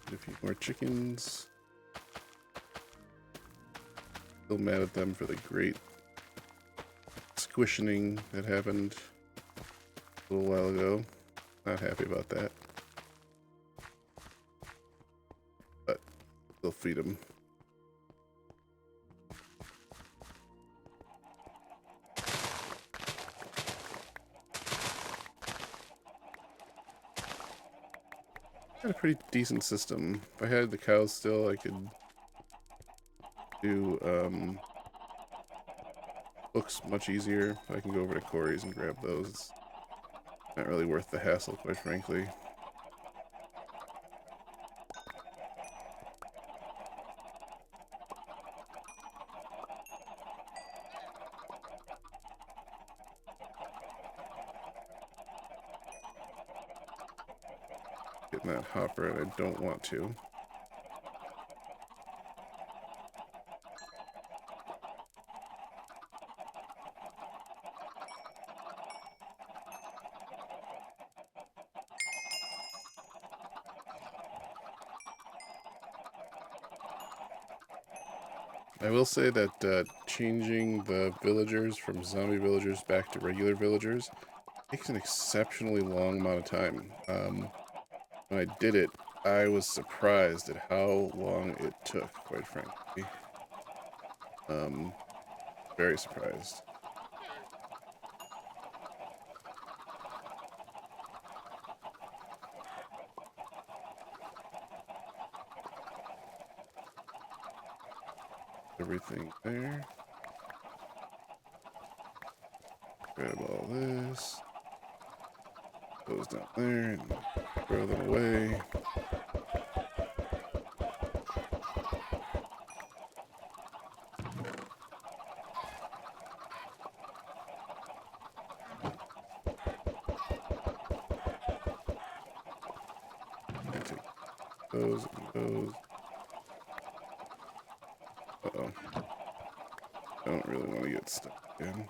Get a few more chickens. Still mad at them for the great squishing that happened a little while ago. Not happy about that. But still feed them. Got a pretty decent system. If I had the cows still, I could do books much easier. I can go over to Corey's and grab those. It's not really worth the hassle, quite frankly. Getting that hopper, and I don't want to. I will say that changing the villagers from zombie villagers back to regular villagers takes an exceptionally long amount of time. When I did it, I was surprised at how long it took, quite frankly. Very surprised. Everything there. Grab all this. Those down there and throw them away. I take those and those. Uh-oh. I don't really want to get stuck again.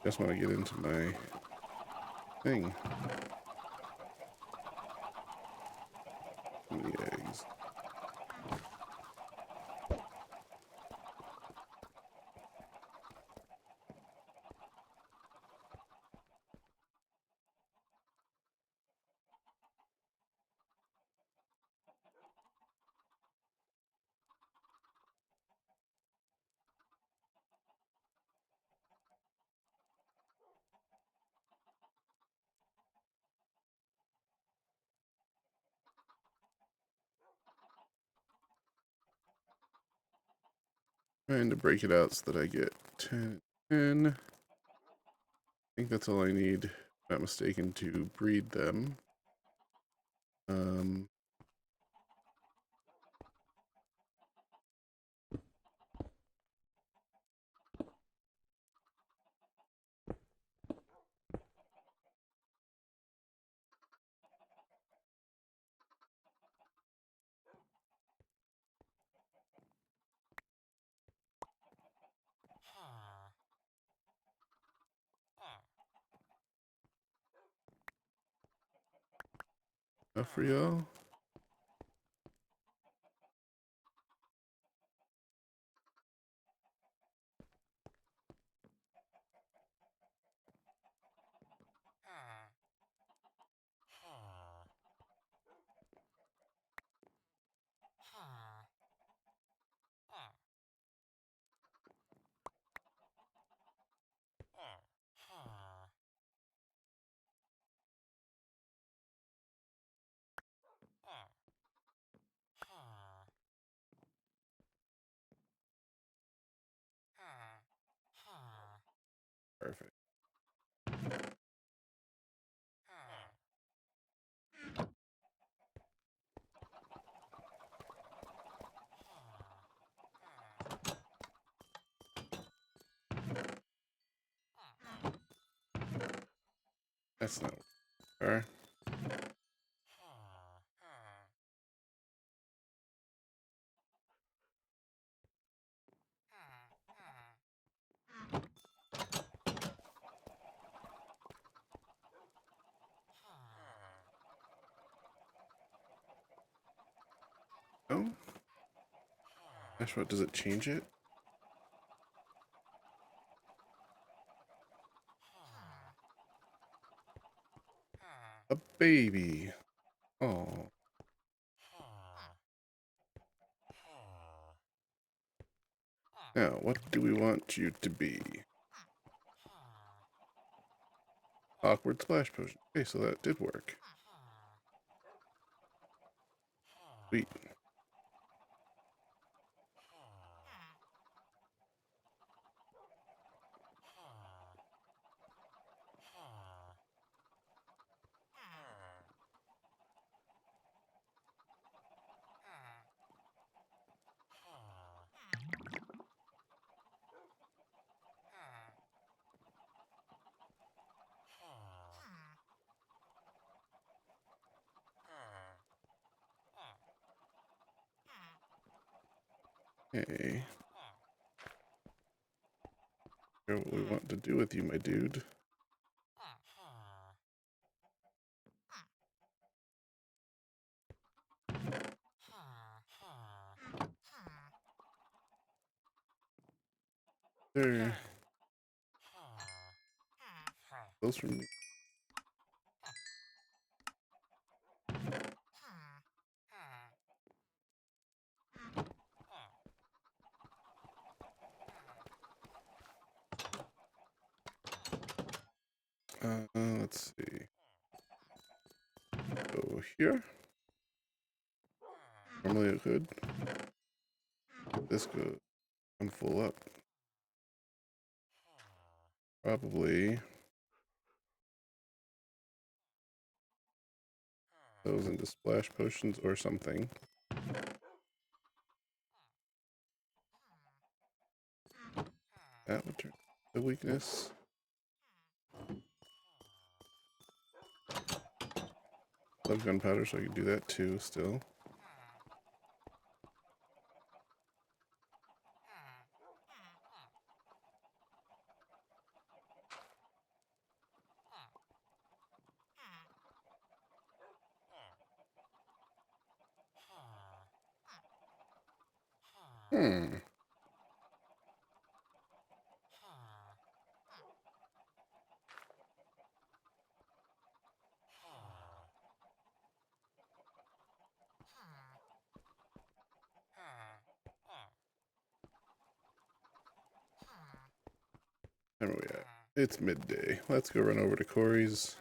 Just want to get into my thing. How many eggs? Trying to break it out so that I get 10 and 10. I think that's all I need, if I'm not mistaken, to breed them. Enough for y'all? Perfect. That's not where. Oh? That's what, does it change it? A baby. Oh. Now, what do we want you to be? Awkward splash potion. Okay, so that did work. Sweet. Okay. Here's what we want to do with you, my dude. There. Those from me. Let's see. Go here. Normally it could. This could come full up. Probably those into splash potions or something. That would turn the weakness. Love gunpowder, so I can do that too still. Hmm. Where are we at? It's midday. Let's go run over to Corey's.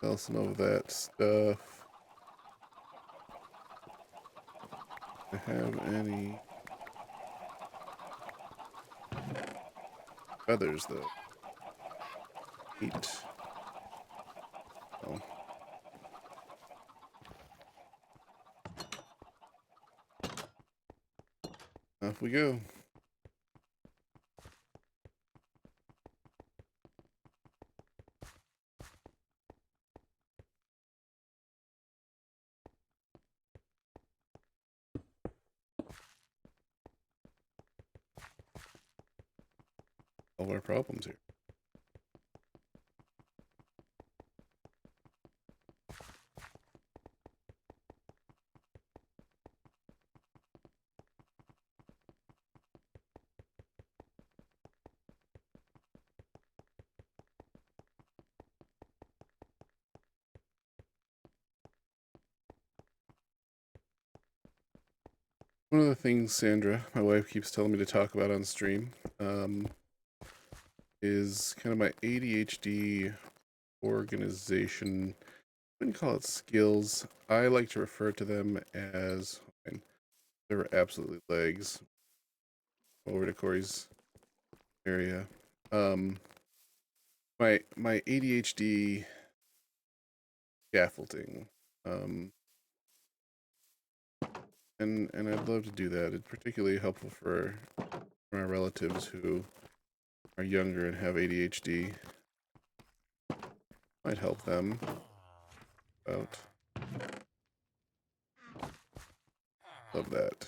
Sell some of that stuff. Do I have any feathers though? 8. Oh. Off we go. Solve our problems here. One of the things Sandra, my wife, keeps telling me to talk about on stream is kind of my ADHD organization. I wouldn't call it skills. I like to refer to them as, and they were absolutely legs. Over to Corey's area. My ADHD scaffolding. And I'd love to do that. It's particularly helpful for my relatives who are younger and have ADHD. Might help them out. Love that.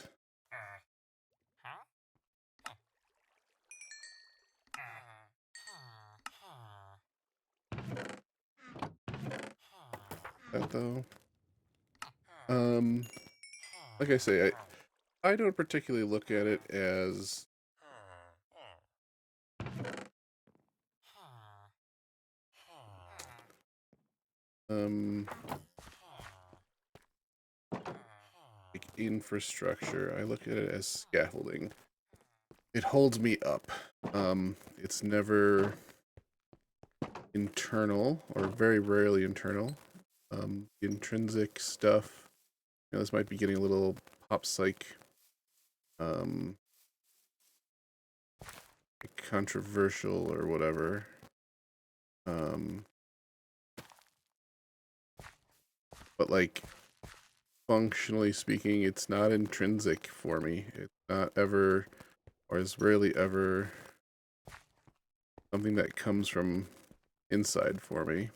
That though. Like I say, I don't particularly look at it as like infrastructure. I look at it as scaffolding. It holds me up. It's never internal, or very rarely internal. The intrinsic stuff, you know, this might be getting a little pop psych controversial or whatever. But like functionally speaking, it's not intrinsic for me. It's not ever, or is rarely ever, something that comes from inside for me.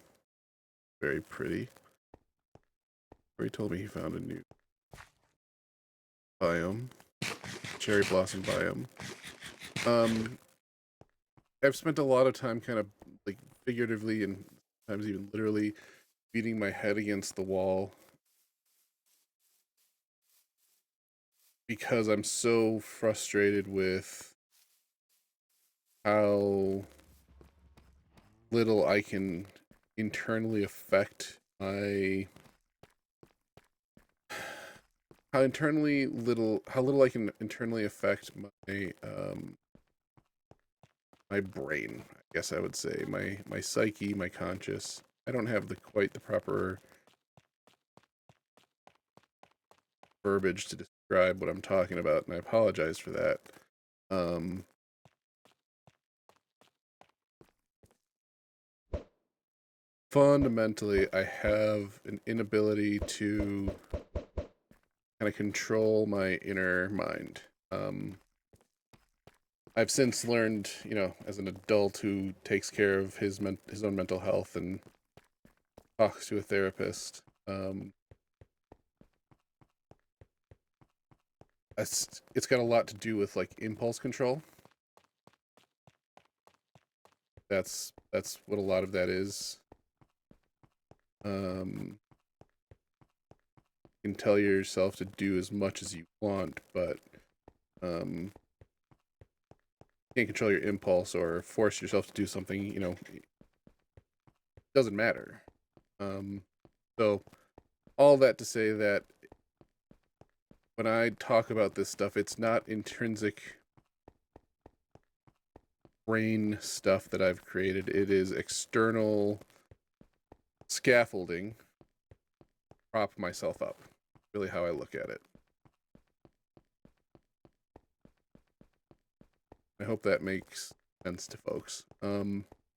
Very pretty. He told me he found a new biome, cherry blossom biome. I've spent a lot of time kind of like figuratively and sometimes even literally beating my head against the wall because I'm so frustrated with how little I can internally affect my how little I can internally affect my my brain, I guess I would say, my psyche, my conscious. I don't have quite the proper verbiage to describe what I'm talking about, and I apologize for that. Fundamentally, I have an inability to kind of control my inner mind. I've since learned, you know, as an adult who takes care of his own mental health and talks to a therapist, it's got a lot to do with like impulse control. That's what a lot of that is. You can tell yourself to do as much as you want, but you can't control your impulse or force yourself to do something, you know, it doesn't matter. So all that to say that when I talk about this stuff, it's not intrinsic brain stuff that I've created. It is external scaffolding, prop myself up. Really how I look at it. I hope that makes sense to folks.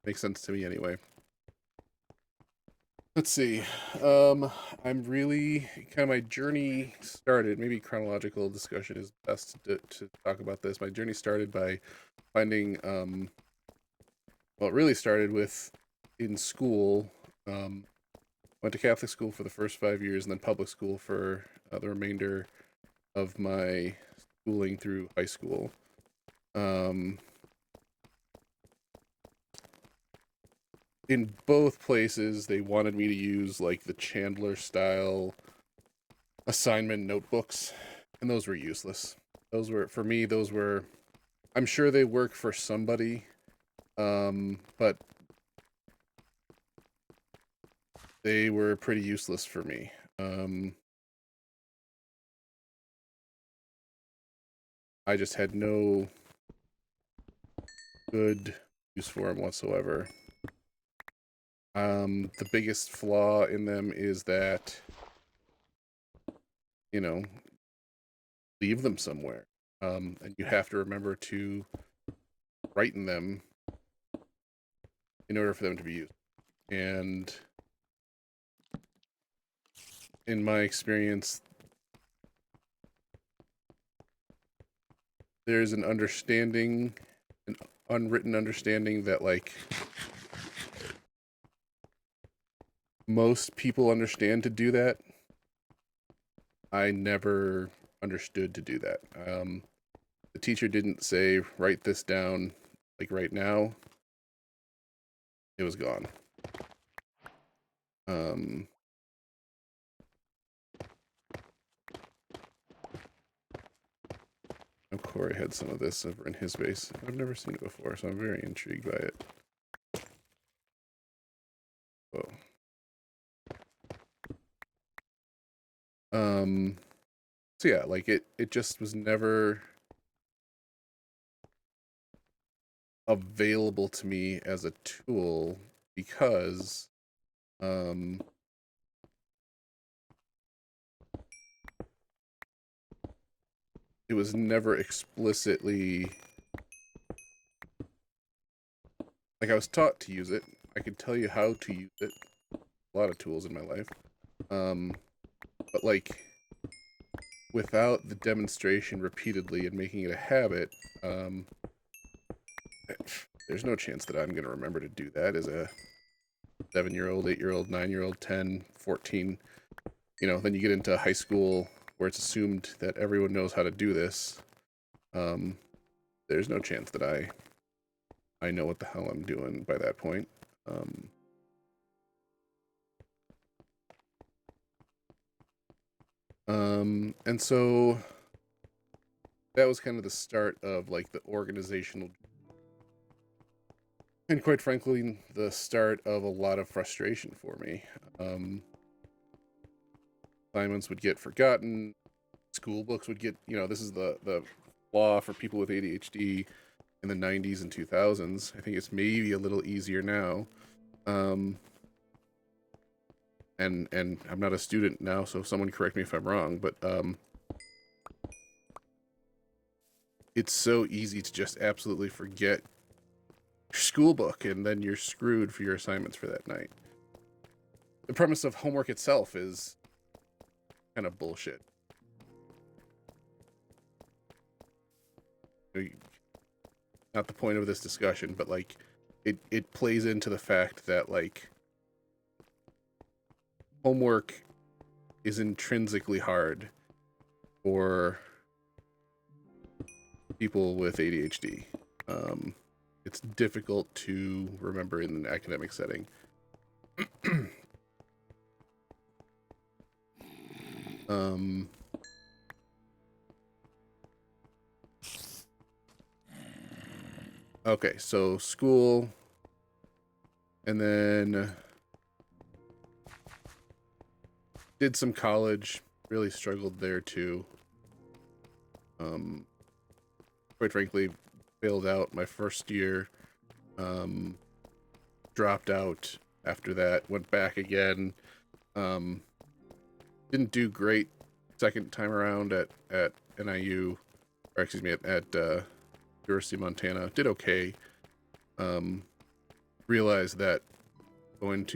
Makes sense to me anyway. Let's see. I'm really kind of my journey started. Maybe chronological discussion is best to talk about this. My journey started by finding. Well, it really started with in school. Went to Catholic school for the first 5 years, and then public school for the remainder of my schooling through high school. In both places, they wanted me to use like the Chandler style assignment notebooks, and those were useless. Those were, for me, those were, I'm sure they work for somebody, but they were pretty useless for me. I just had no good use for them whatsoever. The biggest flaw in them is that, you know, leave them somewhere. And you have to remember to write in them in order for them to be used. And in my experience, there's an understanding, an unwritten understanding that like most people understand to do that. I never understood to do that. The teacher didn't say, write this down like right now. It was gone. Corey had some of this over in his base. I've never seen it before, so I'm very intrigued by it. Whoa. So yeah, like it just was never available to me as a tool because it was never explicitly, like, I was taught to use it. I could tell you how to use it. A lot of tools in my life. But like, without the demonstration repeatedly and making it a habit, there's no chance that I'm going to remember to do that as a 7-year-old, 8-year-old, 9-year-old, 10, 14. You know, then you get into high school where it's assumed that everyone knows how to do this. There's no chance that I know what the hell I'm doing by that point. And so that was kind of the start of like the organizational, and quite frankly, the start of a lot of frustration for me. Assignments would get forgotten. School books would get, you know, this is the flaw for people with ADHD in the 90s and 2000s. I think it's maybe a little easier now. And I'm not a student now, so someone correct me if I'm wrong, but it's so easy to just absolutely forget your school book, and then you're screwed for your assignments for that night. The premise of homework itself is kind of bullshit. not the point of this discussion, but like it plays into the fact that like homework is intrinsically hard for people with ADHD. It's difficult to remember in an academic setting. Okay, so school, and then did some college, really struggled there too. Quite frankly, failed out my first year, dropped out after that, went back again, didn't do great second time around at NIU, or excuse me, at University of Montana. Did okay. Realized that going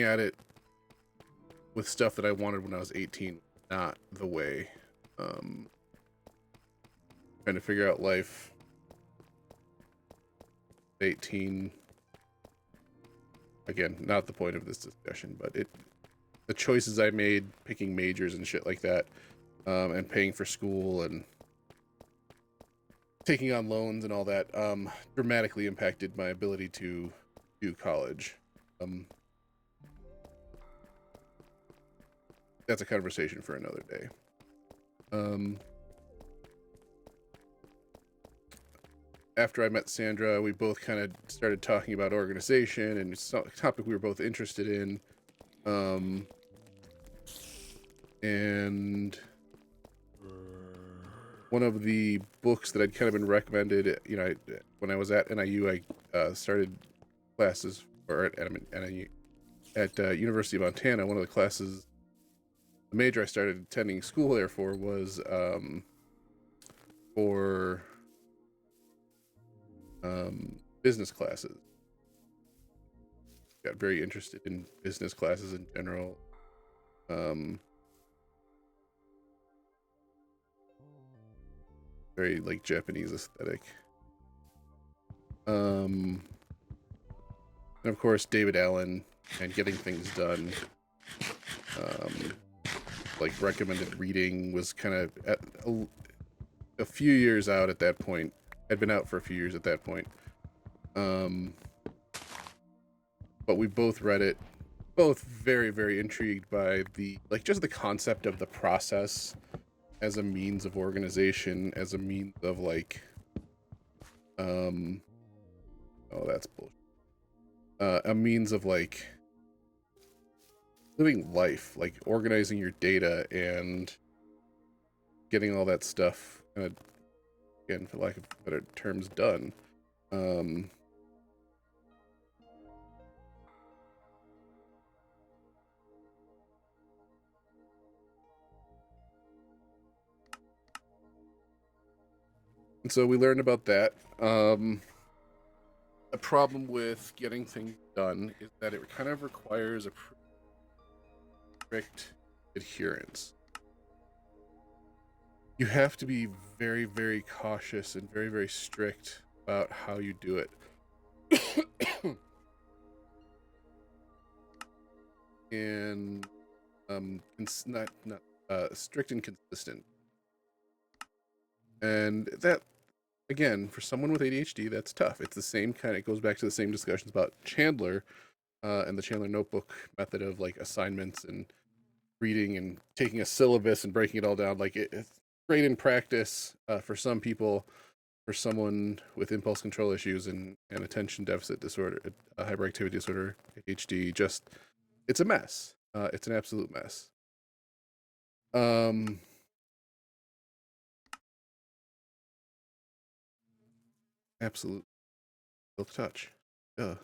at it with stuff that I wanted when I was 18, not the way. Trying to figure out life at 18. Again, not the point of this discussion, but the choices I made, picking majors and shit like that, and paying for school and taking on loans and all that, dramatically impacted my ability to do college. That's a conversation for another day. After I met Sandra, we both kind of started talking about organization, and it's a topic we were both interested in. And one of the books that I'd kind of been recommended, you know, when I was at NIU, I started classes, or at NIU, at University of Montana. One of the classes, the major I started attending school there for was for business classes. Got very interested in business classes in general. Very like Japanese aesthetic. And of course David Allen and Getting Things Done. Like recommended reading was kind of at a few years out at that point. I'd been out for a few years at that point. But we both read it, both very, very intrigued by just the concept of the process as a means of organization, as a means of like, oh, that's bullshit. A means of like living life, like organizing your data and getting all that stuff kind of, again, for lack of better terms, done. And so we learned about that. A problem with getting things done is that it kind of requires a strict adherence. You have to be very, very cautious and very, very strict about how you do it. And not strict and consistent. And that, again, for someone with ADHD, that's tough. It's the same kind. It goes back to the same discussions about Chandler and the Chandler notebook method of like assignments and reading and taking a syllabus and breaking it all down. Like it's great in practice for some people. For someone with impulse control issues and attention deficit disorder, hyperactivity disorder, ADHD, just it's a mess. It's an absolute mess. Absolute silk touch. Ugh.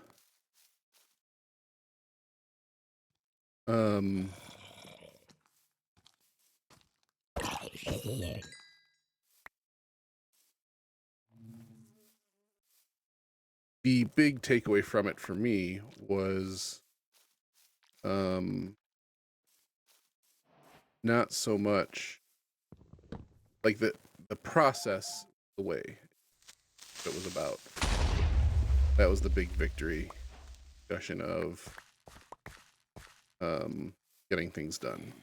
The big takeaway from it for me was not so much like the process, the way it was about. That was the big victory discussion of getting things done.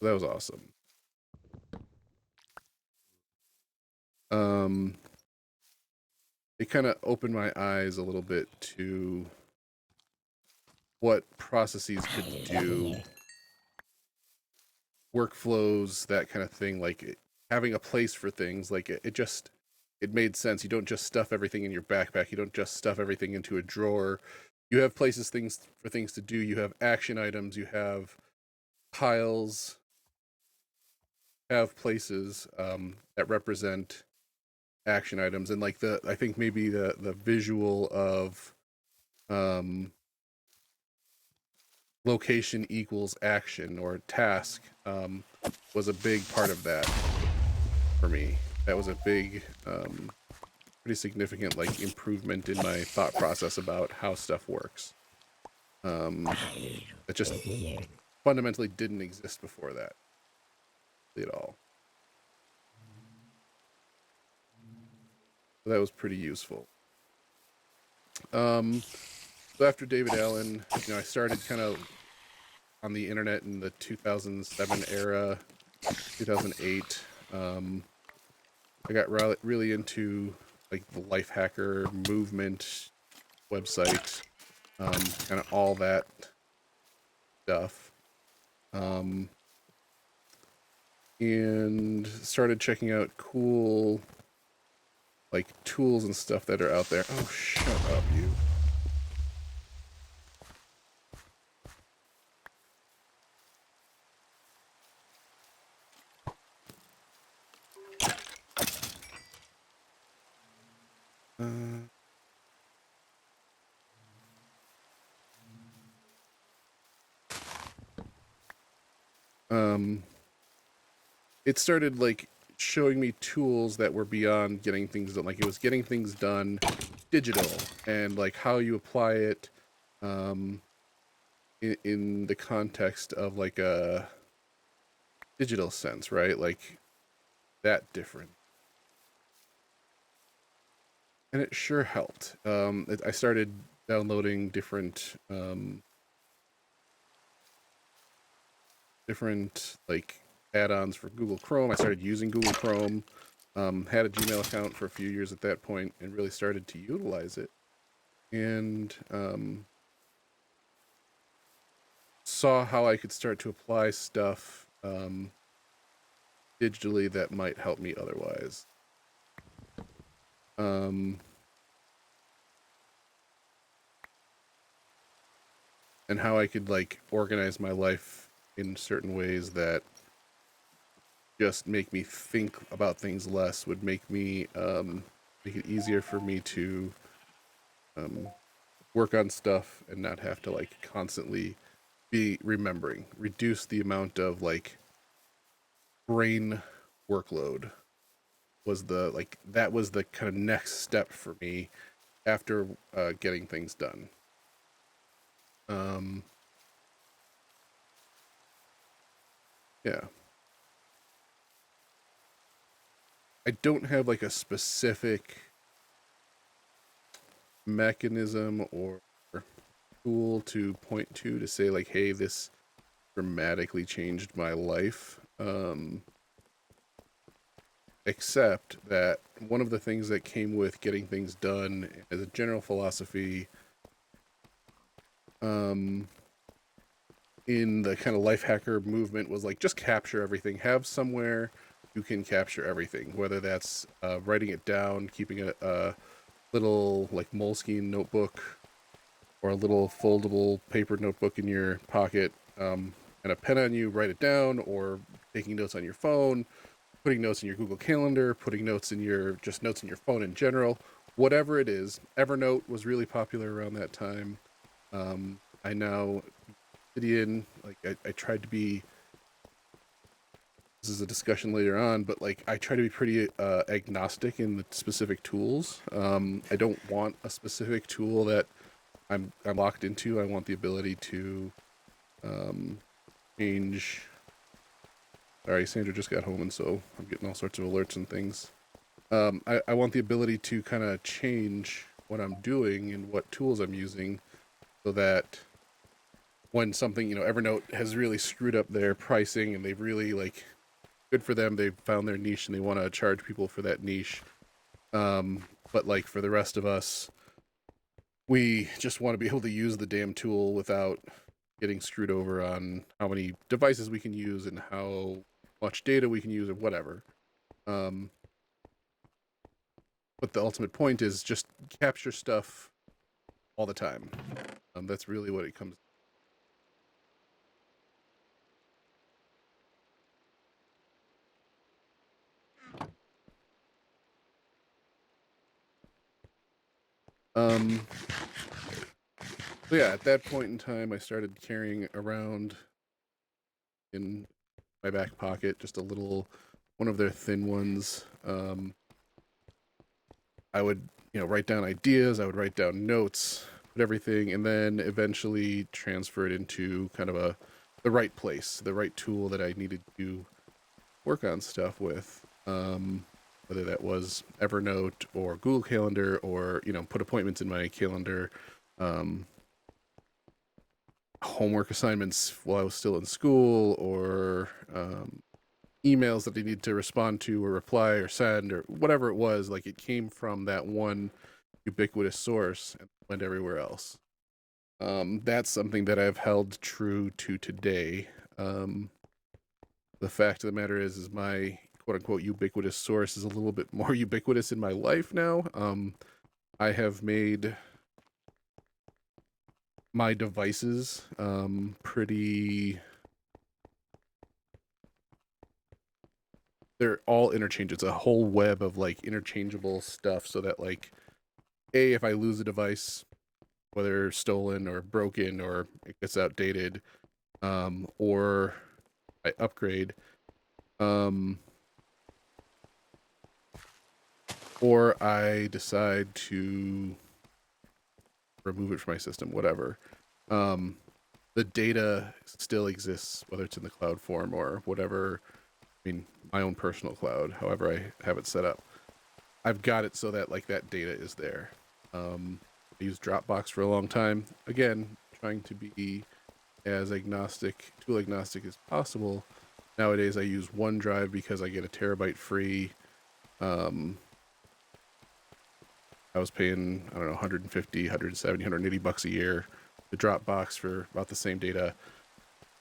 So that was awesome. It kind of opened my eyes a little bit to what processes could do, workflows, that kind of thing, like having a place for things. Like it made sense. You don't just stuff everything in your backpack. You don't just stuff everything into a drawer. You have places for things to do. You have action items. You have piles. Have places that represent action items, and like I think maybe the visual of location equals action or task was a big part of that for me. That was a big pretty significant like improvement in my thought process about how stuff works. It just fundamentally didn't exist before that at all. So that was pretty useful. So after David Allen, I started kind of on the internet in the 2007 era, 2008. I got really into like the life hacker movement website, kind of all that stuff. And started checking out cool like tools and stuff that are out there. Oh, shut up, you. It started like showing me tools that were beyond getting things done. Like it was getting things done digital and like how you apply it in the context of like a digital sense, right? Like that different. And it sure helped. I started downloading different like add-ons for Google Chrome. I started using Google Chrome. Had a Gmail account for a few years at that point, and really started to utilize it. And saw how I could start to apply stuff digitally that might help me otherwise. And how I could like organize my life in certain ways that just make me think about things less, would make me make it easier for me to work on stuff and not have to like constantly be remembering. Reduce the amount of like brain workload was that was the kind of next step for me after getting things done. Yeah. I don't have like a specific mechanism or tool to point to say like, hey, this dramatically changed my life. Except that one of the things that came with getting things done as a general philosophy in the kind of life hacker movement was like, just capture everything. Have somewhere you can capture everything, whether that's writing it down, keeping a little like Moleskine notebook or a little foldable paper notebook in your pocket, and a pen on you, write it down, or taking notes on your phone, putting notes in your Google Calendar, putting notes in your phone in general, whatever it is. Evernote was really popular around that time. I now Obsidian, like I tried to be, this is a discussion later on, but like I try to be pretty agnostic in the specific tools. I don't want a specific tool that I'm locked into. I want the ability to change Sorry, Sandra just got home, and so I'm getting all sorts of alerts and things. I want the ability to kind of change what I'm doing and what tools I'm using so that when something, Evernote has really screwed up their pricing and they've really, like, good for them, they've found their niche and they want to charge people for that niche. But, like, for the rest of us, we just want to be able to use the damn tool without getting screwed over on how many devices we can use and how much data we can use or whatever. But the ultimate point is just capture stuff all the time. That's really what it comes. So yeah, at that point in time, I started carrying around in my back pocket just a little one of their thin ones. I would, write down ideas. I would write down notes, put everything, and then eventually transfer it into kind of the right place, the right tool that I needed to work on stuff with. Whether that was Evernote or Google Calendar or, put appointments in my calendar, homework assignments while I was still in school, or emails that they need to respond to or reply or send or whatever it was. Like, it came from that one ubiquitous source and went everywhere else. That's something that I've held true to today. The fact of the matter is my quote unquote ubiquitous source is a little bit more ubiquitous in my life now. I have made my devices pretty, they're all interchangeable. It's a whole web of like interchangeable stuff so that, like, if I lose a device, whether stolen or broken or it gets outdated, or I upgrade, or I decide to remove it from my system, whatever. The data still exists, whether it's in the cloud form or whatever. I mean, my own personal cloud, however I have it set up. I've got it so that, like, that data is there. I used Dropbox for a long time. Again, trying to be as tool agnostic as possible. Nowadays, I use OneDrive because I get a terabyte free. I was paying, I don't know, 150, 170, 180 bucks a year to Dropbox for about the same data.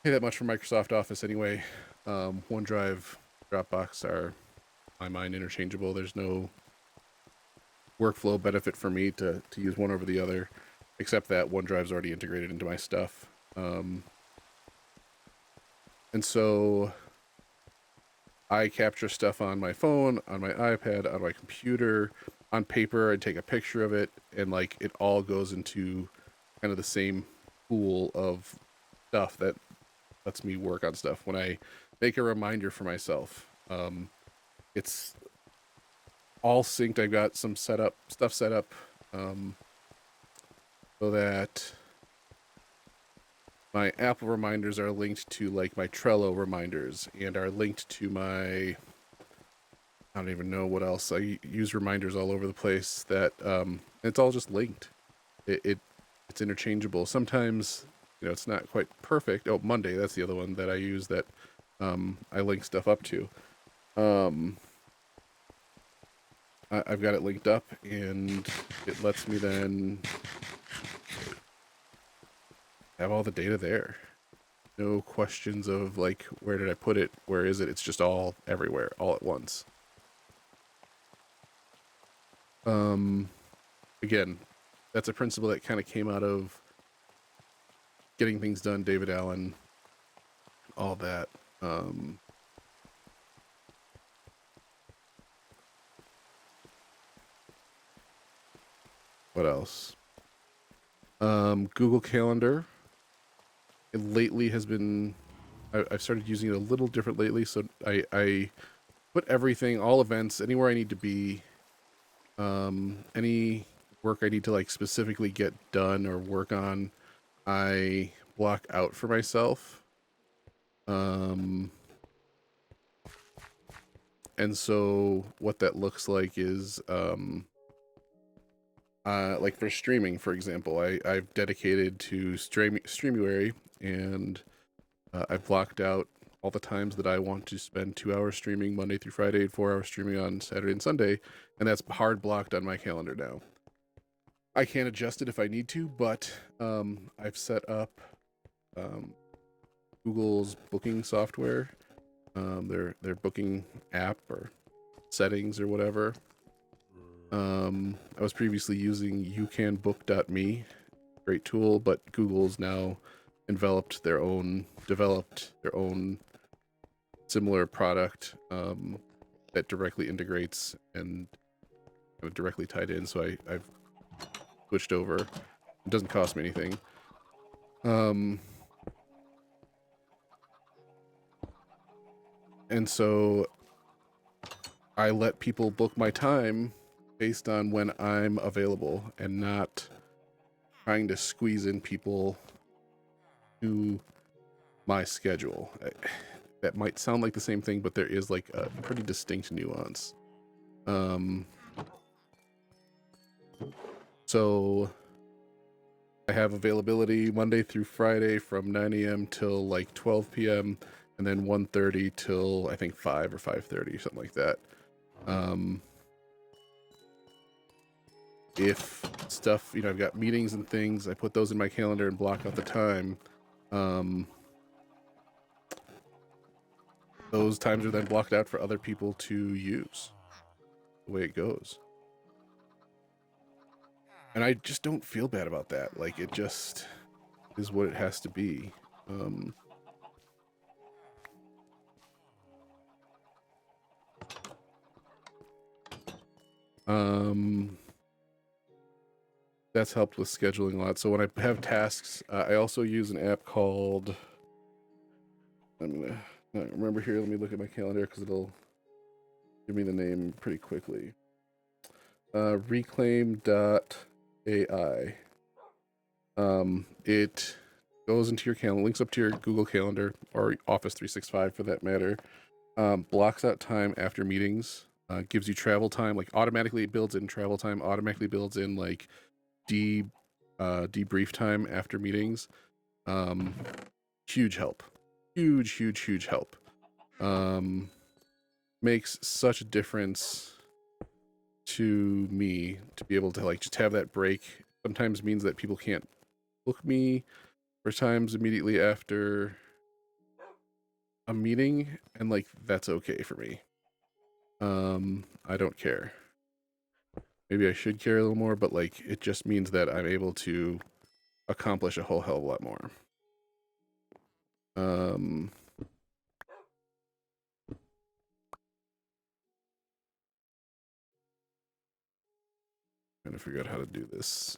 Pay that much for Microsoft Office anyway. OneDrive, Dropbox are, in my mind, interchangeable. There's no workflow benefit for me to use one over the other, except that OneDrive's already integrated into my stuff. And so I capture stuff on my phone, on my iPad, on my computer, on paper. I take a picture of it, and, like, it all goes into kind of the same pool of stuff that lets me work on stuff. When I make a reminder for myself, it's all synced. I've got some stuff set up so that my Apple reminders are linked to, like, my Trello reminders and are linked to my, I don't even know what else. I use reminders all over the place that it's all just linked. It's interchangeable. Sometimes, it's not quite perfect. Oh, Monday, that's the other one that I use that I link stuff up to. I've got it linked up, and it lets me then have all the data there. No questions of, like, where did I put it? Where is it? It's just all everywhere, all at once. Again, that's a principle that kind of came out of Getting Things Done, David Allen, all that. What else? Google Calendar. It lately has been, I've started using it a little different lately. So I put everything, all events, anywhere I need to be, any work I need to, like, specifically get done or work on, I block out for myself. And so what that looks like is, like for streaming, for example, I've dedicated to Stream-uary, and I've blocked out all the times that I want to spend 2 hours streaming Monday through Friday and 4 hours streaming on Saturday and Sunday, and that's hard blocked on my calendar now. I can adjust it if I need to, but I've set up Google's booking software, their booking app or settings or whatever. I was previously using youcanbook.me, great tool, but Google's now developed their own similar product that directly integrates and kind of directly tied in. So I've switched over. It doesn't cost me anything. And so I let people book my time based on when I'm available and not trying to squeeze in people to my schedule. That might sound like the same thing, but there is like a pretty distinct nuance. So I have availability Monday through Friday from 9 a.m. till like 12 p.m. and then 1:30 till I think 5 or 5:30, something like that. If stuff, I've got meetings and things, I put those in my calendar and block out the time. Those times are then blocked out for other people to use. The way it goes. And I just don't feel bad about that. Like, it just is what it has to be. That's helped with scheduling a lot. So when I have tasks, I also use an app called, I'm gonna not remember here. Let me look at my calendar because it'll give me the name pretty quickly. Reclaim.ai. It goes into your calendar, links up to your Google Calendar or Office 365 for that matter. Blocks out time after meetings. Gives you travel time, like automatically builds in travel time, automatically builds in like debrief time after meetings. Huge help. Huge help. Makes such a difference to me to be able to like just have that break. Sometimes means that people can't book me for times immediately after a meeting, and like that's okay for me. I don't care. Maybe I should care a little more, but like it just means that I'm able to accomplish a whole hell of a lot more. Trying to figure out how to do this.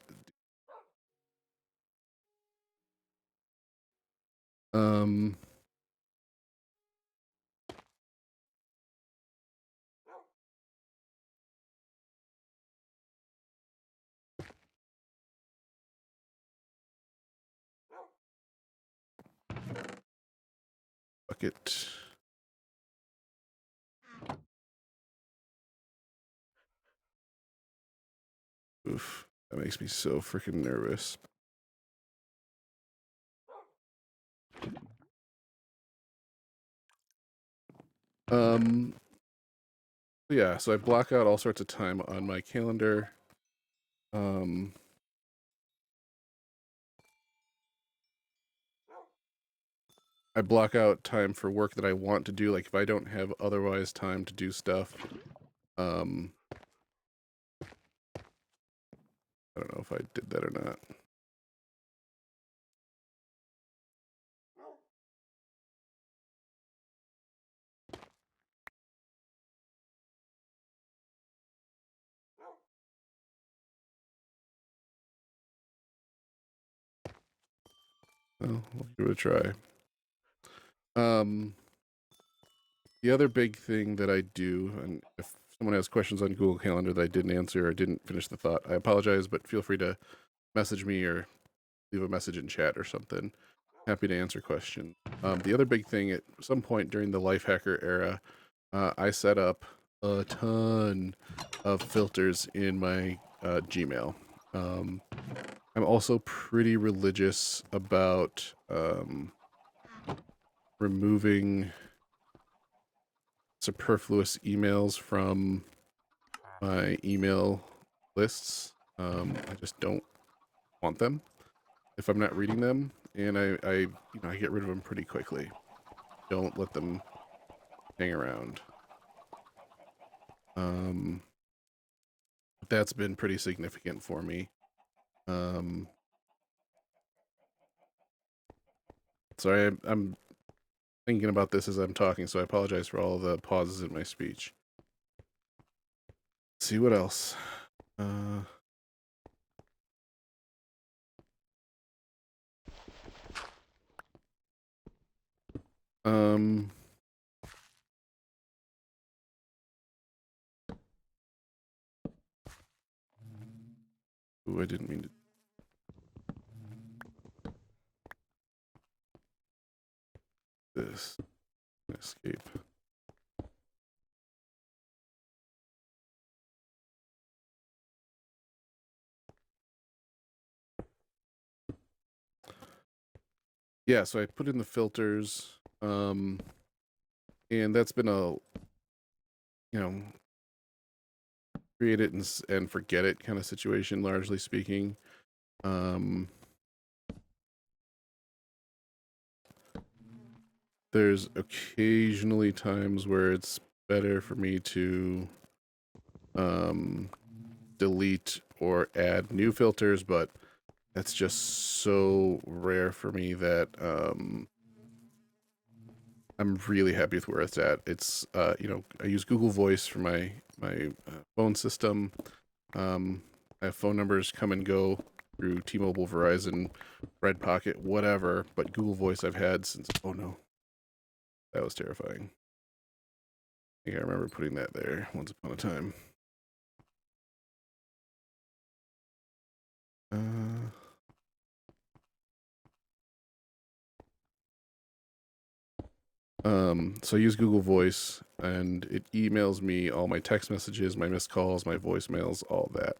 Bucket. Oof, that makes me so freaking nervous. Yeah, so I block out all sorts of time on my calendar. I block out time for work that I want to do, like if I don't have otherwise time to do stuff. I don't know if I did that or not. Well, we'll give it a try. The other big thing that I do, and if someone has questions on Google Calendar that I didn't answer or didn't finish the thought, I apologize, but feel free to message me or leave a message in chat or something. Happy to answer questions. The other big thing at some point during the Lifehacker era, I set up a ton of filters in my Gmail. I'm also pretty religious about removing superfluous emails from my email lists. I just don't want them if I'm not reading them, and I get rid of them pretty quickly. Don't let them hang around. That's been pretty significant for me. Sorry, I'm thinking about this as I'm talking, so I apologize for all the pauses in my speech. Let's see what else. Ooh, I didn't mean to. This escape. Yeah, so I put in the filters, and that's been a, create it and forget it kind of situation, largely speaking. There's occasionally times where it's better for me to delete or add new filters, but that's just so rare for me that I'm really happy with where it's at. It's I use Google Voice for my phone system. I have phone numbers come and go through T-Mobile, Verizon, Red Pocket, whatever, but Google Voice I've had since, oh no, that was terrifying. I think I remember putting that there once upon a time. So I use Google Voice, and it emails me all my text messages, my missed calls, my voicemails, all that.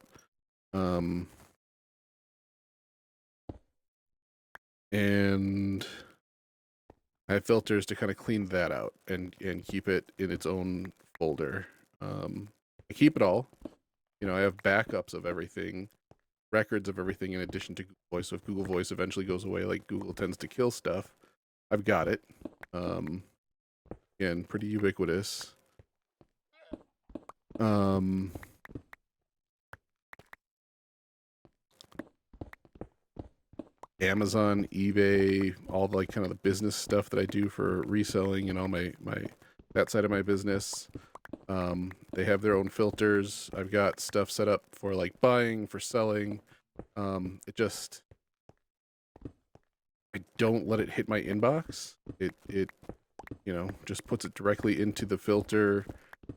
And I have filters to kind of clean that out and keep it in its own folder. I keep it all. I have backups of everything, records of everything in addition to Google Voice. So if Google Voice eventually goes away, like Google tends to kill stuff, I've got it. Again, pretty ubiquitous. Amazon, eBay, all the, like kind of the business stuff that I do for reselling and all my that side of my business. They have their own filters. I've got stuff set up for like buying, for selling. It just, I don't let it hit my inbox. It just puts it directly into the filter,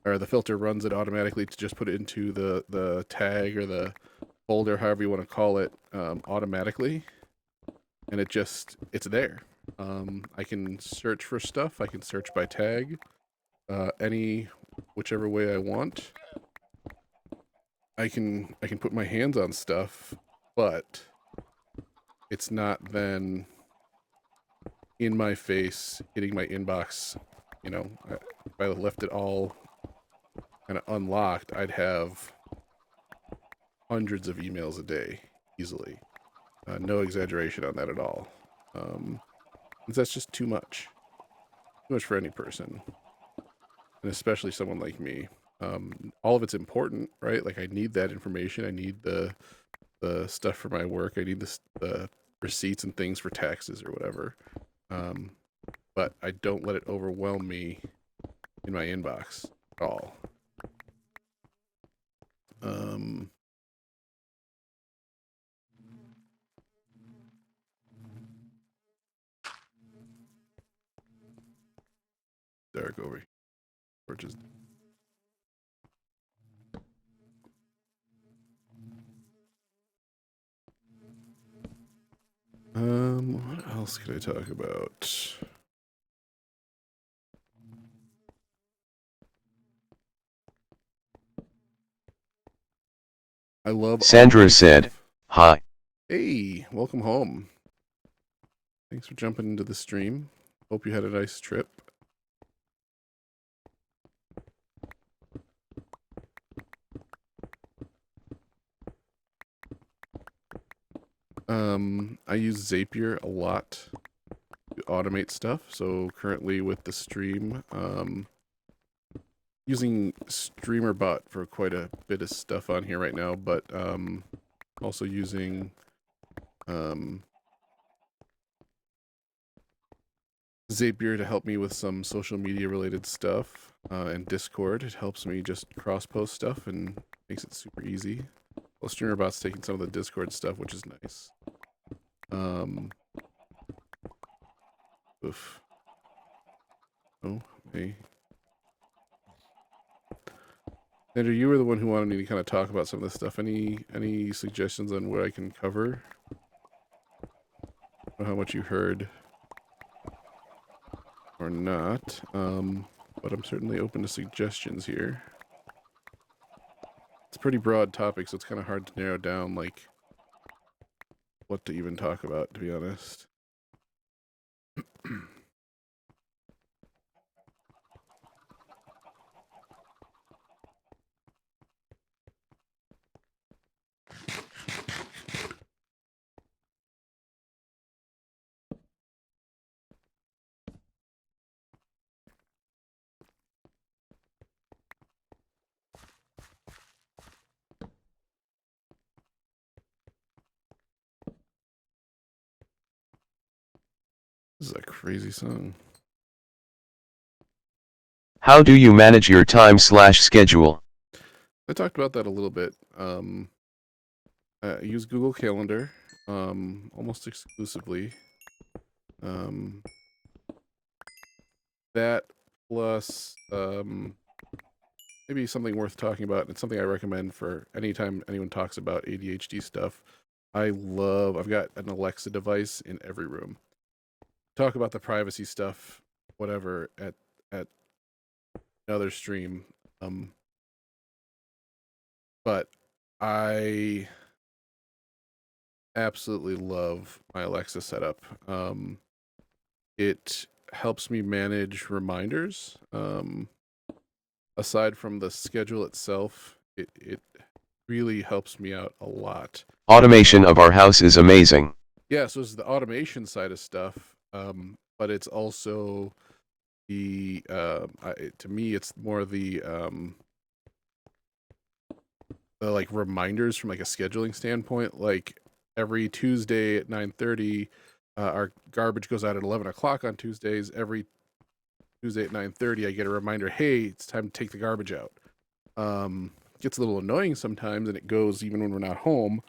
or the filter runs it automatically to just put it into the tag or the folder, however you want to call it, automatically. And it's there. I can search for stuff. I can search by tag, whichever way I want. I can put my hands on stuff, but it's not then in my face, hitting my inbox. If I left it all kind of unlocked, I'd have hundreds of emails a day, easily. No exaggeration on that at all. That's just too much. Too much for any person. And especially someone like me. All of it's important, right? Like I need that information. I need the stuff for my work. I need the receipts and things for taxes or whatever. But I don't let it overwhelm me in my inbox at all. Dark over here. Or just what else could I talk about? I love Sandra automating said, stuff. "Hi." Hey, welcome home. Thanks for jumping into the stream. Hope you had a nice trip. I use Zapier a lot to automate stuff. So currently with the stream, using StreamerBot for quite a bit of stuff on here right now, but also using Zapier to help me with some social media related stuff, and Discord. It helps me just cross post stuff and makes it super easy. Well, StreamerBot's taking some of the Discord stuff, which is nice. Oof. Oh, hey. Andrew, you were the one who wanted me to kind of talk about some of this stuff. Any suggestions on what I can cover? Or how much you heard or not? But I'm certainly open to suggestions here. It's a pretty broad topic, so it's kind of hard to narrow down, like, what to even talk about, to be honest. This is a crazy song. How do you manage your time/schedule? I talked about that a little bit. I use Google Calendar, almost exclusively. That plus, maybe something worth talking about, and it's something I recommend for anytime anyone talks about ADHD stuff. I've got an Alexa device in every room. Talk about the privacy stuff, whatever, at another stream. But I absolutely love my Alexa setup. It helps me manage reminders. Aside from the schedule itself, it really helps me out a lot. Automation of our house is amazing. Yeah, so it's the automation side of stuff, but it's also the to me it's more the like reminders from like a scheduling standpoint. Like every Tuesday at 9:30, our garbage goes out at 11 o'clock on Tuesdays. Every Tuesday at 9:30, I get a reminder, hey, it's time to take the garbage out. Gets a little annoying sometimes, and it goes even when we're not home.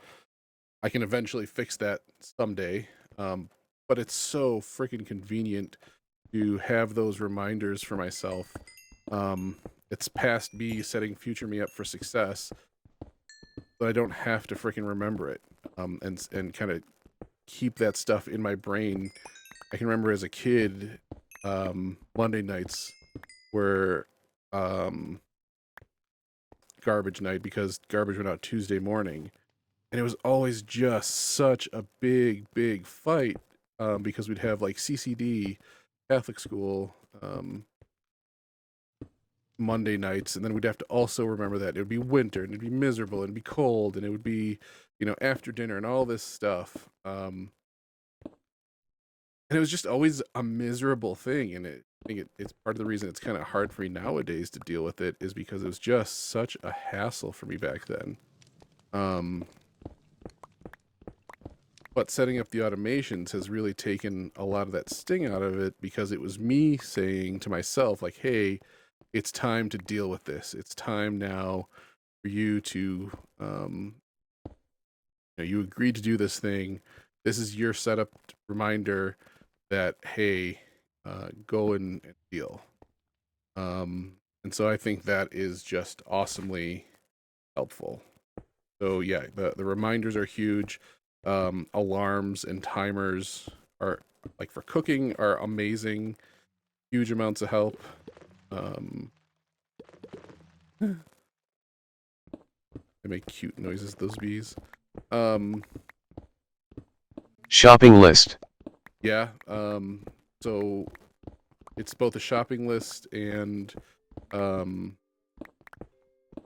I can eventually fix that someday, but it's so freaking convenient to have those reminders for myself. It's past me setting future me up for success, so I don't have to freaking remember it, and kind of keep that stuff in my brain. I can remember as a kid, Monday nights were garbage night because garbage went out Tuesday morning, and it was always just such a big fight, because we'd have like CCD, Catholic school, Monday nights, and then we'd have to also remember that it would be winter and it'd be miserable and it'd be cold and it would be, after dinner and all this stuff. And it was just always a miserable thing, and I think it's part of the reason it's kind of hard for me nowadays to deal with it, is because it was just such a hassle for me back then. But setting up the automations has really taken a lot of that sting out of it, because it was me saying to myself, like, hey, it's time to deal with this. It's time now for you to, you agreed to do this thing. This is your setup reminder that, hey, go and deal. And so I think that is just awesomely helpful. So yeah, the reminders are huge. Alarms and timers are, like, for cooking, are amazing. Huge amounts of help. I They make cute noises, those bees. Shopping list. Yeah, so it's both a shopping list and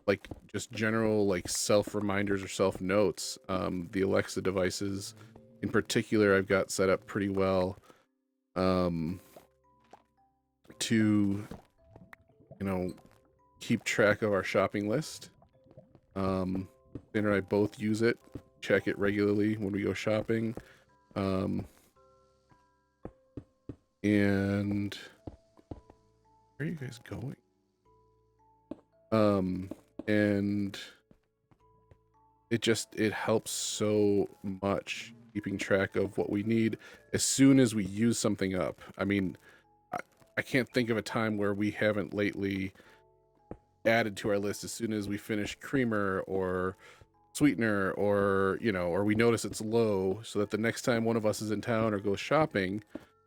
like just general like self reminders or self notes. The Alexa devices in particular I've got set up pretty well to, you know, keep track of our shopping list. Sandra and I both use it, check it regularly when we go shopping. And where are you guys going? And it helps so much keeping track of what we need as soon as we use something up. I mean, I can't think of a time where we haven't lately added to our list as soon as we finish creamer or sweetener, or, you know, or we notice it's low, so that the next time one of us is in town or goes shopping,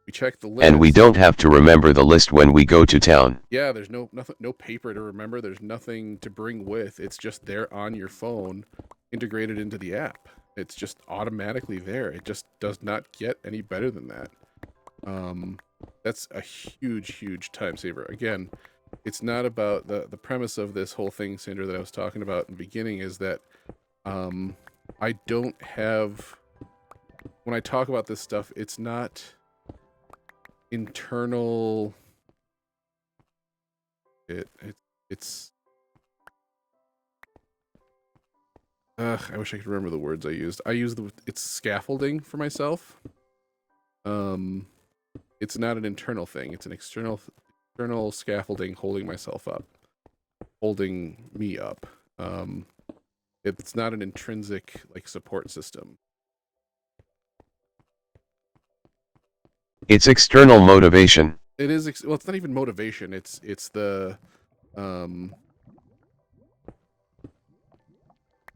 we check the list. And we don't have to remember the list when we go to town. Yeah, there's no paper to remember. There's nothing to bring with. It's just there on your phone, integrated into the app. It's just automatically there. It just does not get any better than that. That's a huge time saver. Again, it's not about the premise of this whole thing, Sandra, that I was talking about in the beginning, is that I don't have, when I talk about this stuff, it's not internal. It's I wish I could remember the words I used. It's scaffolding for myself. It's not an internal thing. It's an external scaffolding holding myself up, holding me up. It's not an intrinsic like support system. It's external motivation. It is well, it's not even motivation. It's the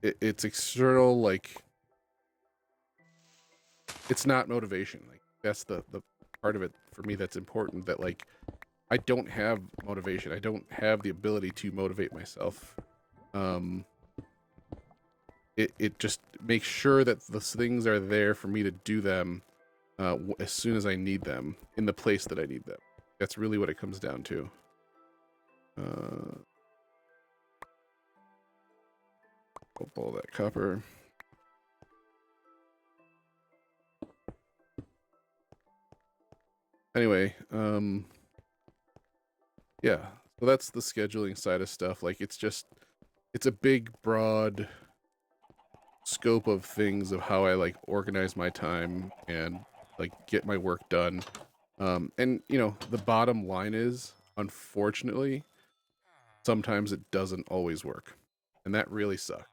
it's external, like it's not motivation. Like that's the part of it for me that's important, that like I don't have motivation. I don't have the ability to motivate myself. It just makes sure that the things are there for me to do them as soon as I need them, in the place that I need them. That's really what it comes down to. I'll pull that copper. Anyway, yeah, so that's the scheduling side of stuff. Like it's a big, broad scope of things of how I like organize my time and like get my work done. And you know, the bottom line is, unfortunately, sometimes it doesn't always work, and that really sucks.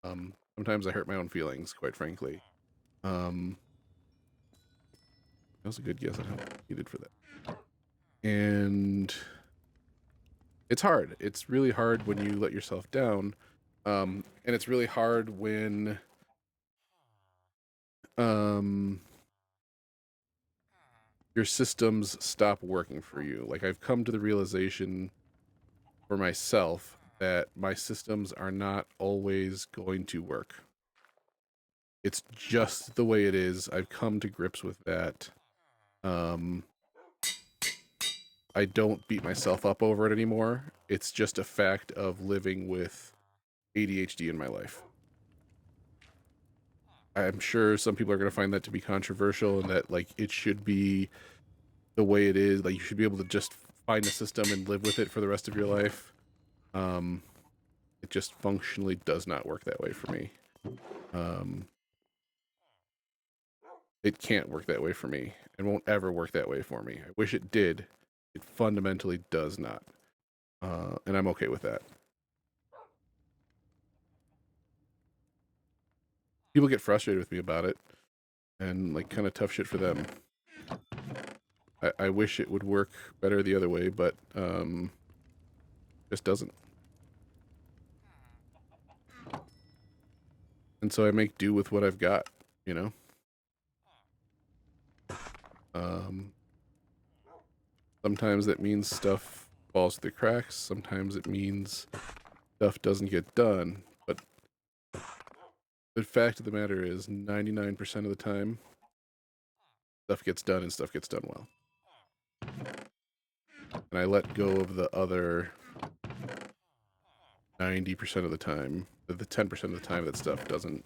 Sometimes I hurt my own feelings, quite frankly. That was a good guess on how much I needed for that. And it's hard. It's really hard when you let yourself down. And it's really hard when your systems stop working for you. Like I've come to the realization for myself that my systems are not always going to work. It's just the way it is. I've come to grips with that. I don't beat myself up over it anymore. It's just a fact of living with ADHD in my life. I'm sure some people are going to find that to be controversial, and that like it should be the way it is. Like you should be able to just find a system and live with it for the rest of your life. It just functionally does not work that way for me. It can't work that way for me, and won't ever work that way for me. I wish it did. It fundamentally does not. And I'm okay with that. People get frustrated with me about it, and like kind of tough shit for them. I wish it would work better the other way, but just doesn't. And so I make do with what I've got, you know? Sometimes that means stuff falls through the cracks. Sometimes it means stuff doesn't get done. But The fact of the matter is 99% of the time, stuff gets done and stuff gets done well. And I let go of the other 90% of the time, the 10% of the time that stuff doesn't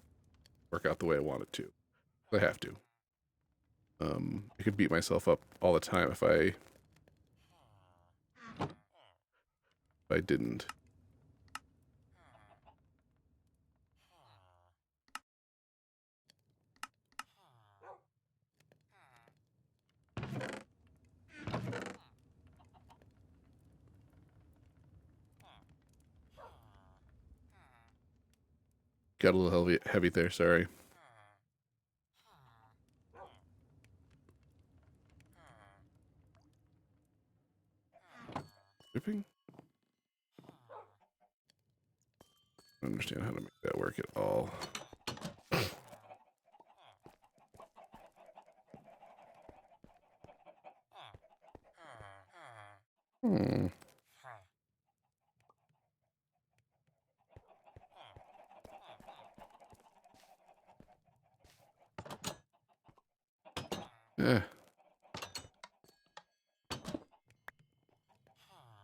work out the way I want it to. I have to. I could beat myself up all the time if I didn't. Got a little heavy there, sorry. Dripping? I don't understand how to make that work at all. Hmm. Eh.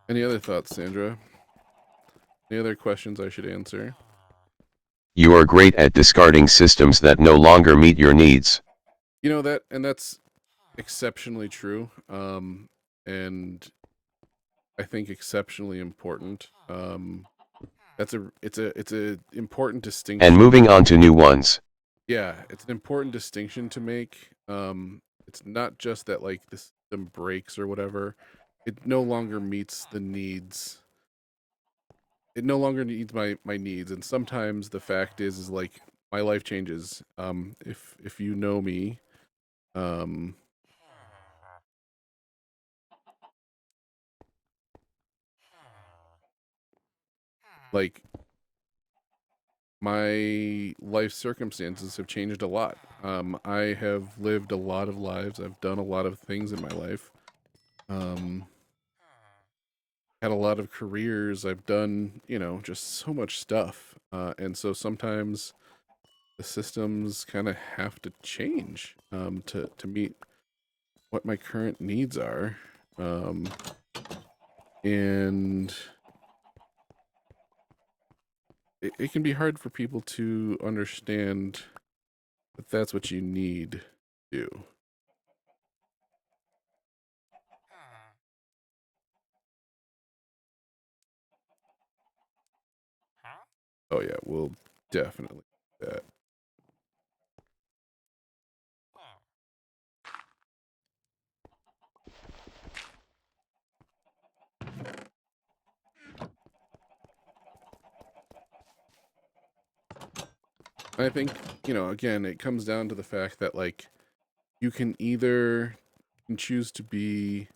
Any other thoughts, Sandra? Any other questions I should answer? You are great at discarding systems that no longer meet your needs. You know that, and that's exceptionally true. And I think exceptionally important. It's a important distinction. And moving on to new ones. Yeah, it's an important distinction to make. It's not just that like the system breaks or whatever. It no longer meets the needs. It no longer needs my needs, and sometimes the fact is like my life changes. If you know me, like my life circumstances have changed a lot. I have lived a lot of lives. I've done a lot of things in my life. Had a lot of careers. I've done, just so much stuff. And so sometimes the systems kind of have to change to meet what my current needs are. And it can be hard for people to understand that that's what you need to do. Oh yeah, we'll definitely do that. I think, again, it comes down to the fact that like you can either choose to be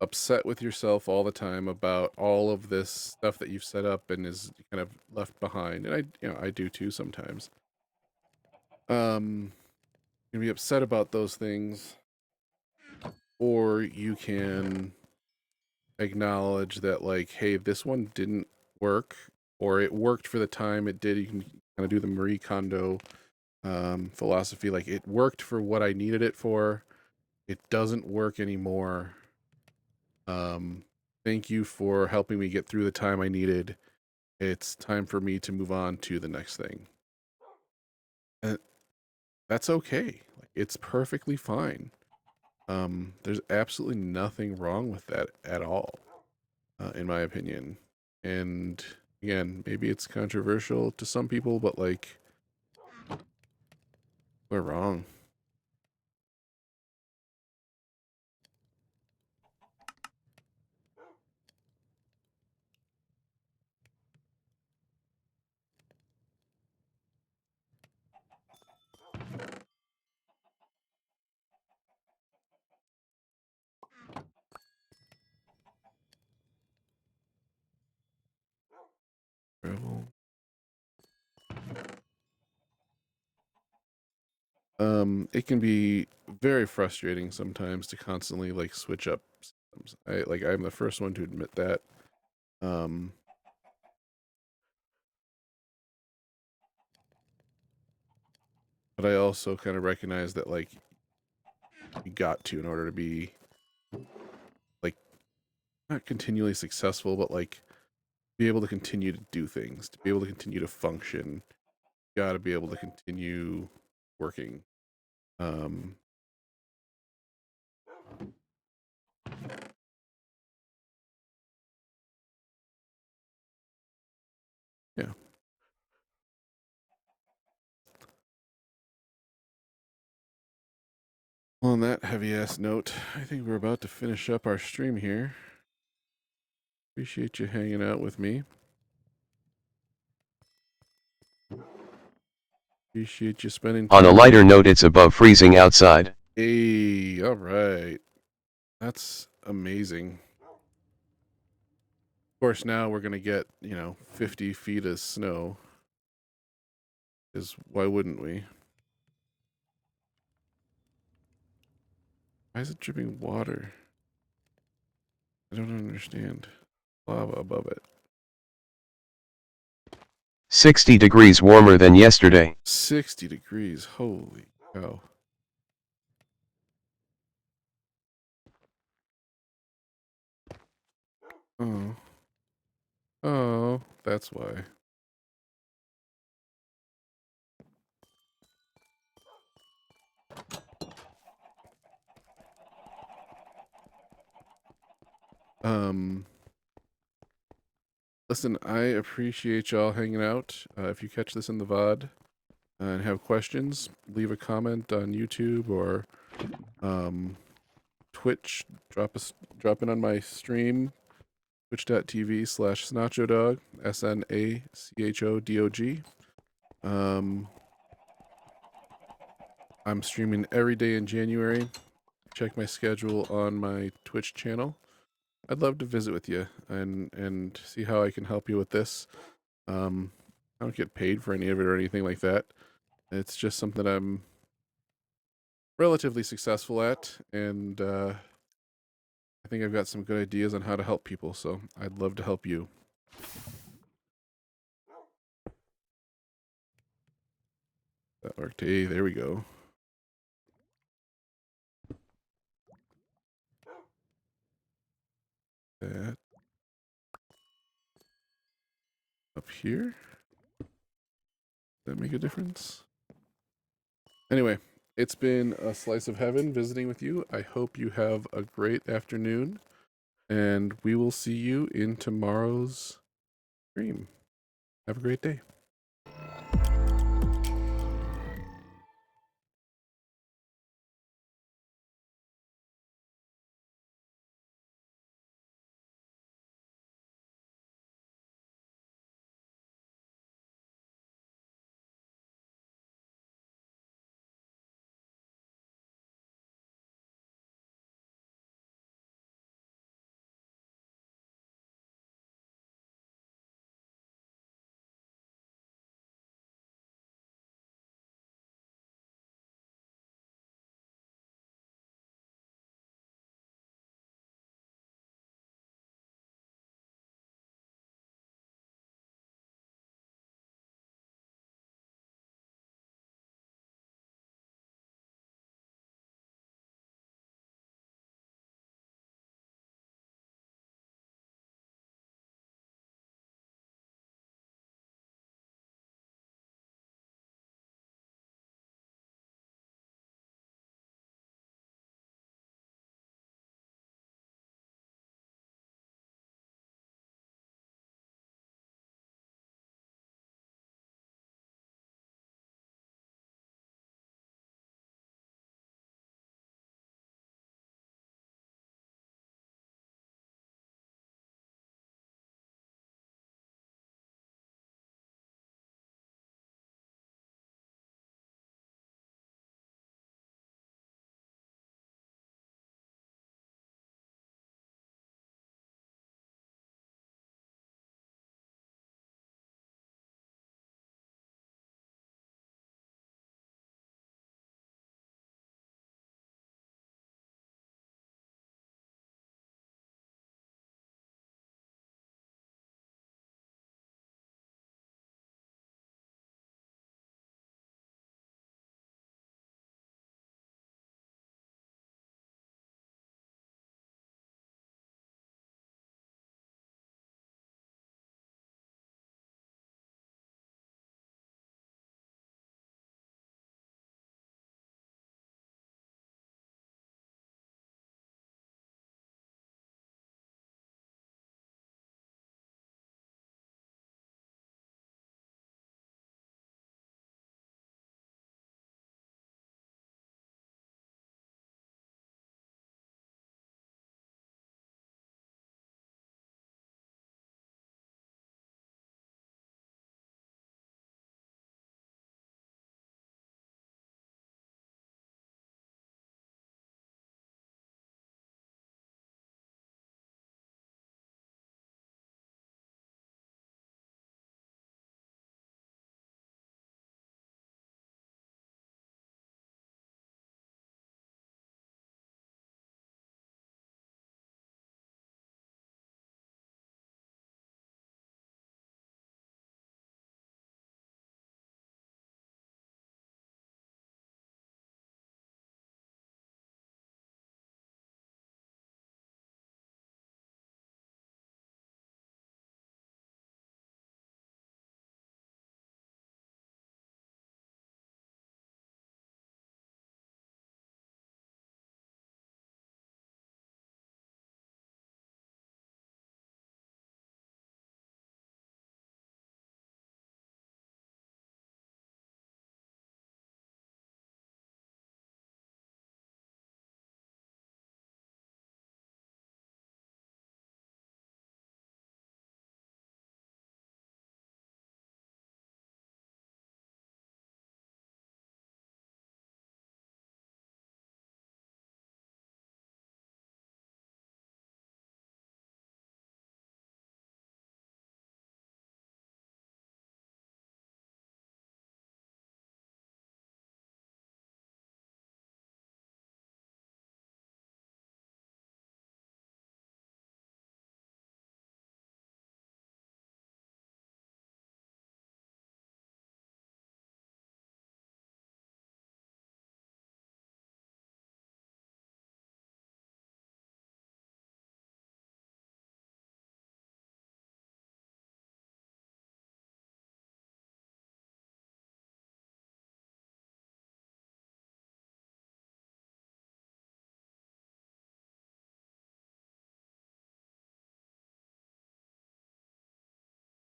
upset with yourself all the time about all of this stuff that you've set up and is kind of left behind, and I do too sometimes. You can be upset about those things, or you can acknowledge that like, hey, this one didn't work, or it worked for the time it did. You can kind of do the Marie Kondo philosophy, like it worked for what I needed it for. It doesn't work anymore. Thank you for helping me get through the time I needed. It's time for me to move on to the next thing. And that's okay. Like, it's perfectly fine. There's absolutely nothing wrong with that at all, in my opinion. And again, maybe it's controversial to some people, but like, we're wrong. Travel. It can be very frustrating sometimes to constantly like switch up systems. I'm the first one to admit that. Um, But I also kind of recognize that, like, you got to, in order to be, like, not continually successful, but, like, be able to continue to do things, to be able to continue to function, you got to be able to continue working. Yeah. Well, on that heavy-ass note, I think we're about to finish up our stream here. Appreciate you hanging out with me. Appreciate you spending time. On a lighter note, it's above freezing outside. Hey, all right. That's amazing. Of course, now we're going to get, 50 feet of snow. Because why wouldn't we? Why is it dripping water? I don't understand. Lava above it. 60 degrees warmer than yesterday. 60 degrees. Holy cow. Oh. Oh, that's why. Listen, I appreciate y'all hanging out. If you catch this in the VOD and have questions, leave a comment on YouTube or Twitch. Drop in on my stream, twitch.tv/SnachoDog, SNACHODOG. I'm streaming every day in January. Check my schedule on my Twitch channel. I'd love to visit with you and see how I can help you with this. I don't get paid for any of it or anything like that. It's just something I'm relatively successful at, and I think I've got some good ideas on how to help people, so I'd love to help you. That worked. Hey, there we go. That up here. Does that make a difference? Anyway, it's been a slice of heaven visiting with you. I hope you have a great afternoon, and we will see you in tomorrow's stream. Have a great day.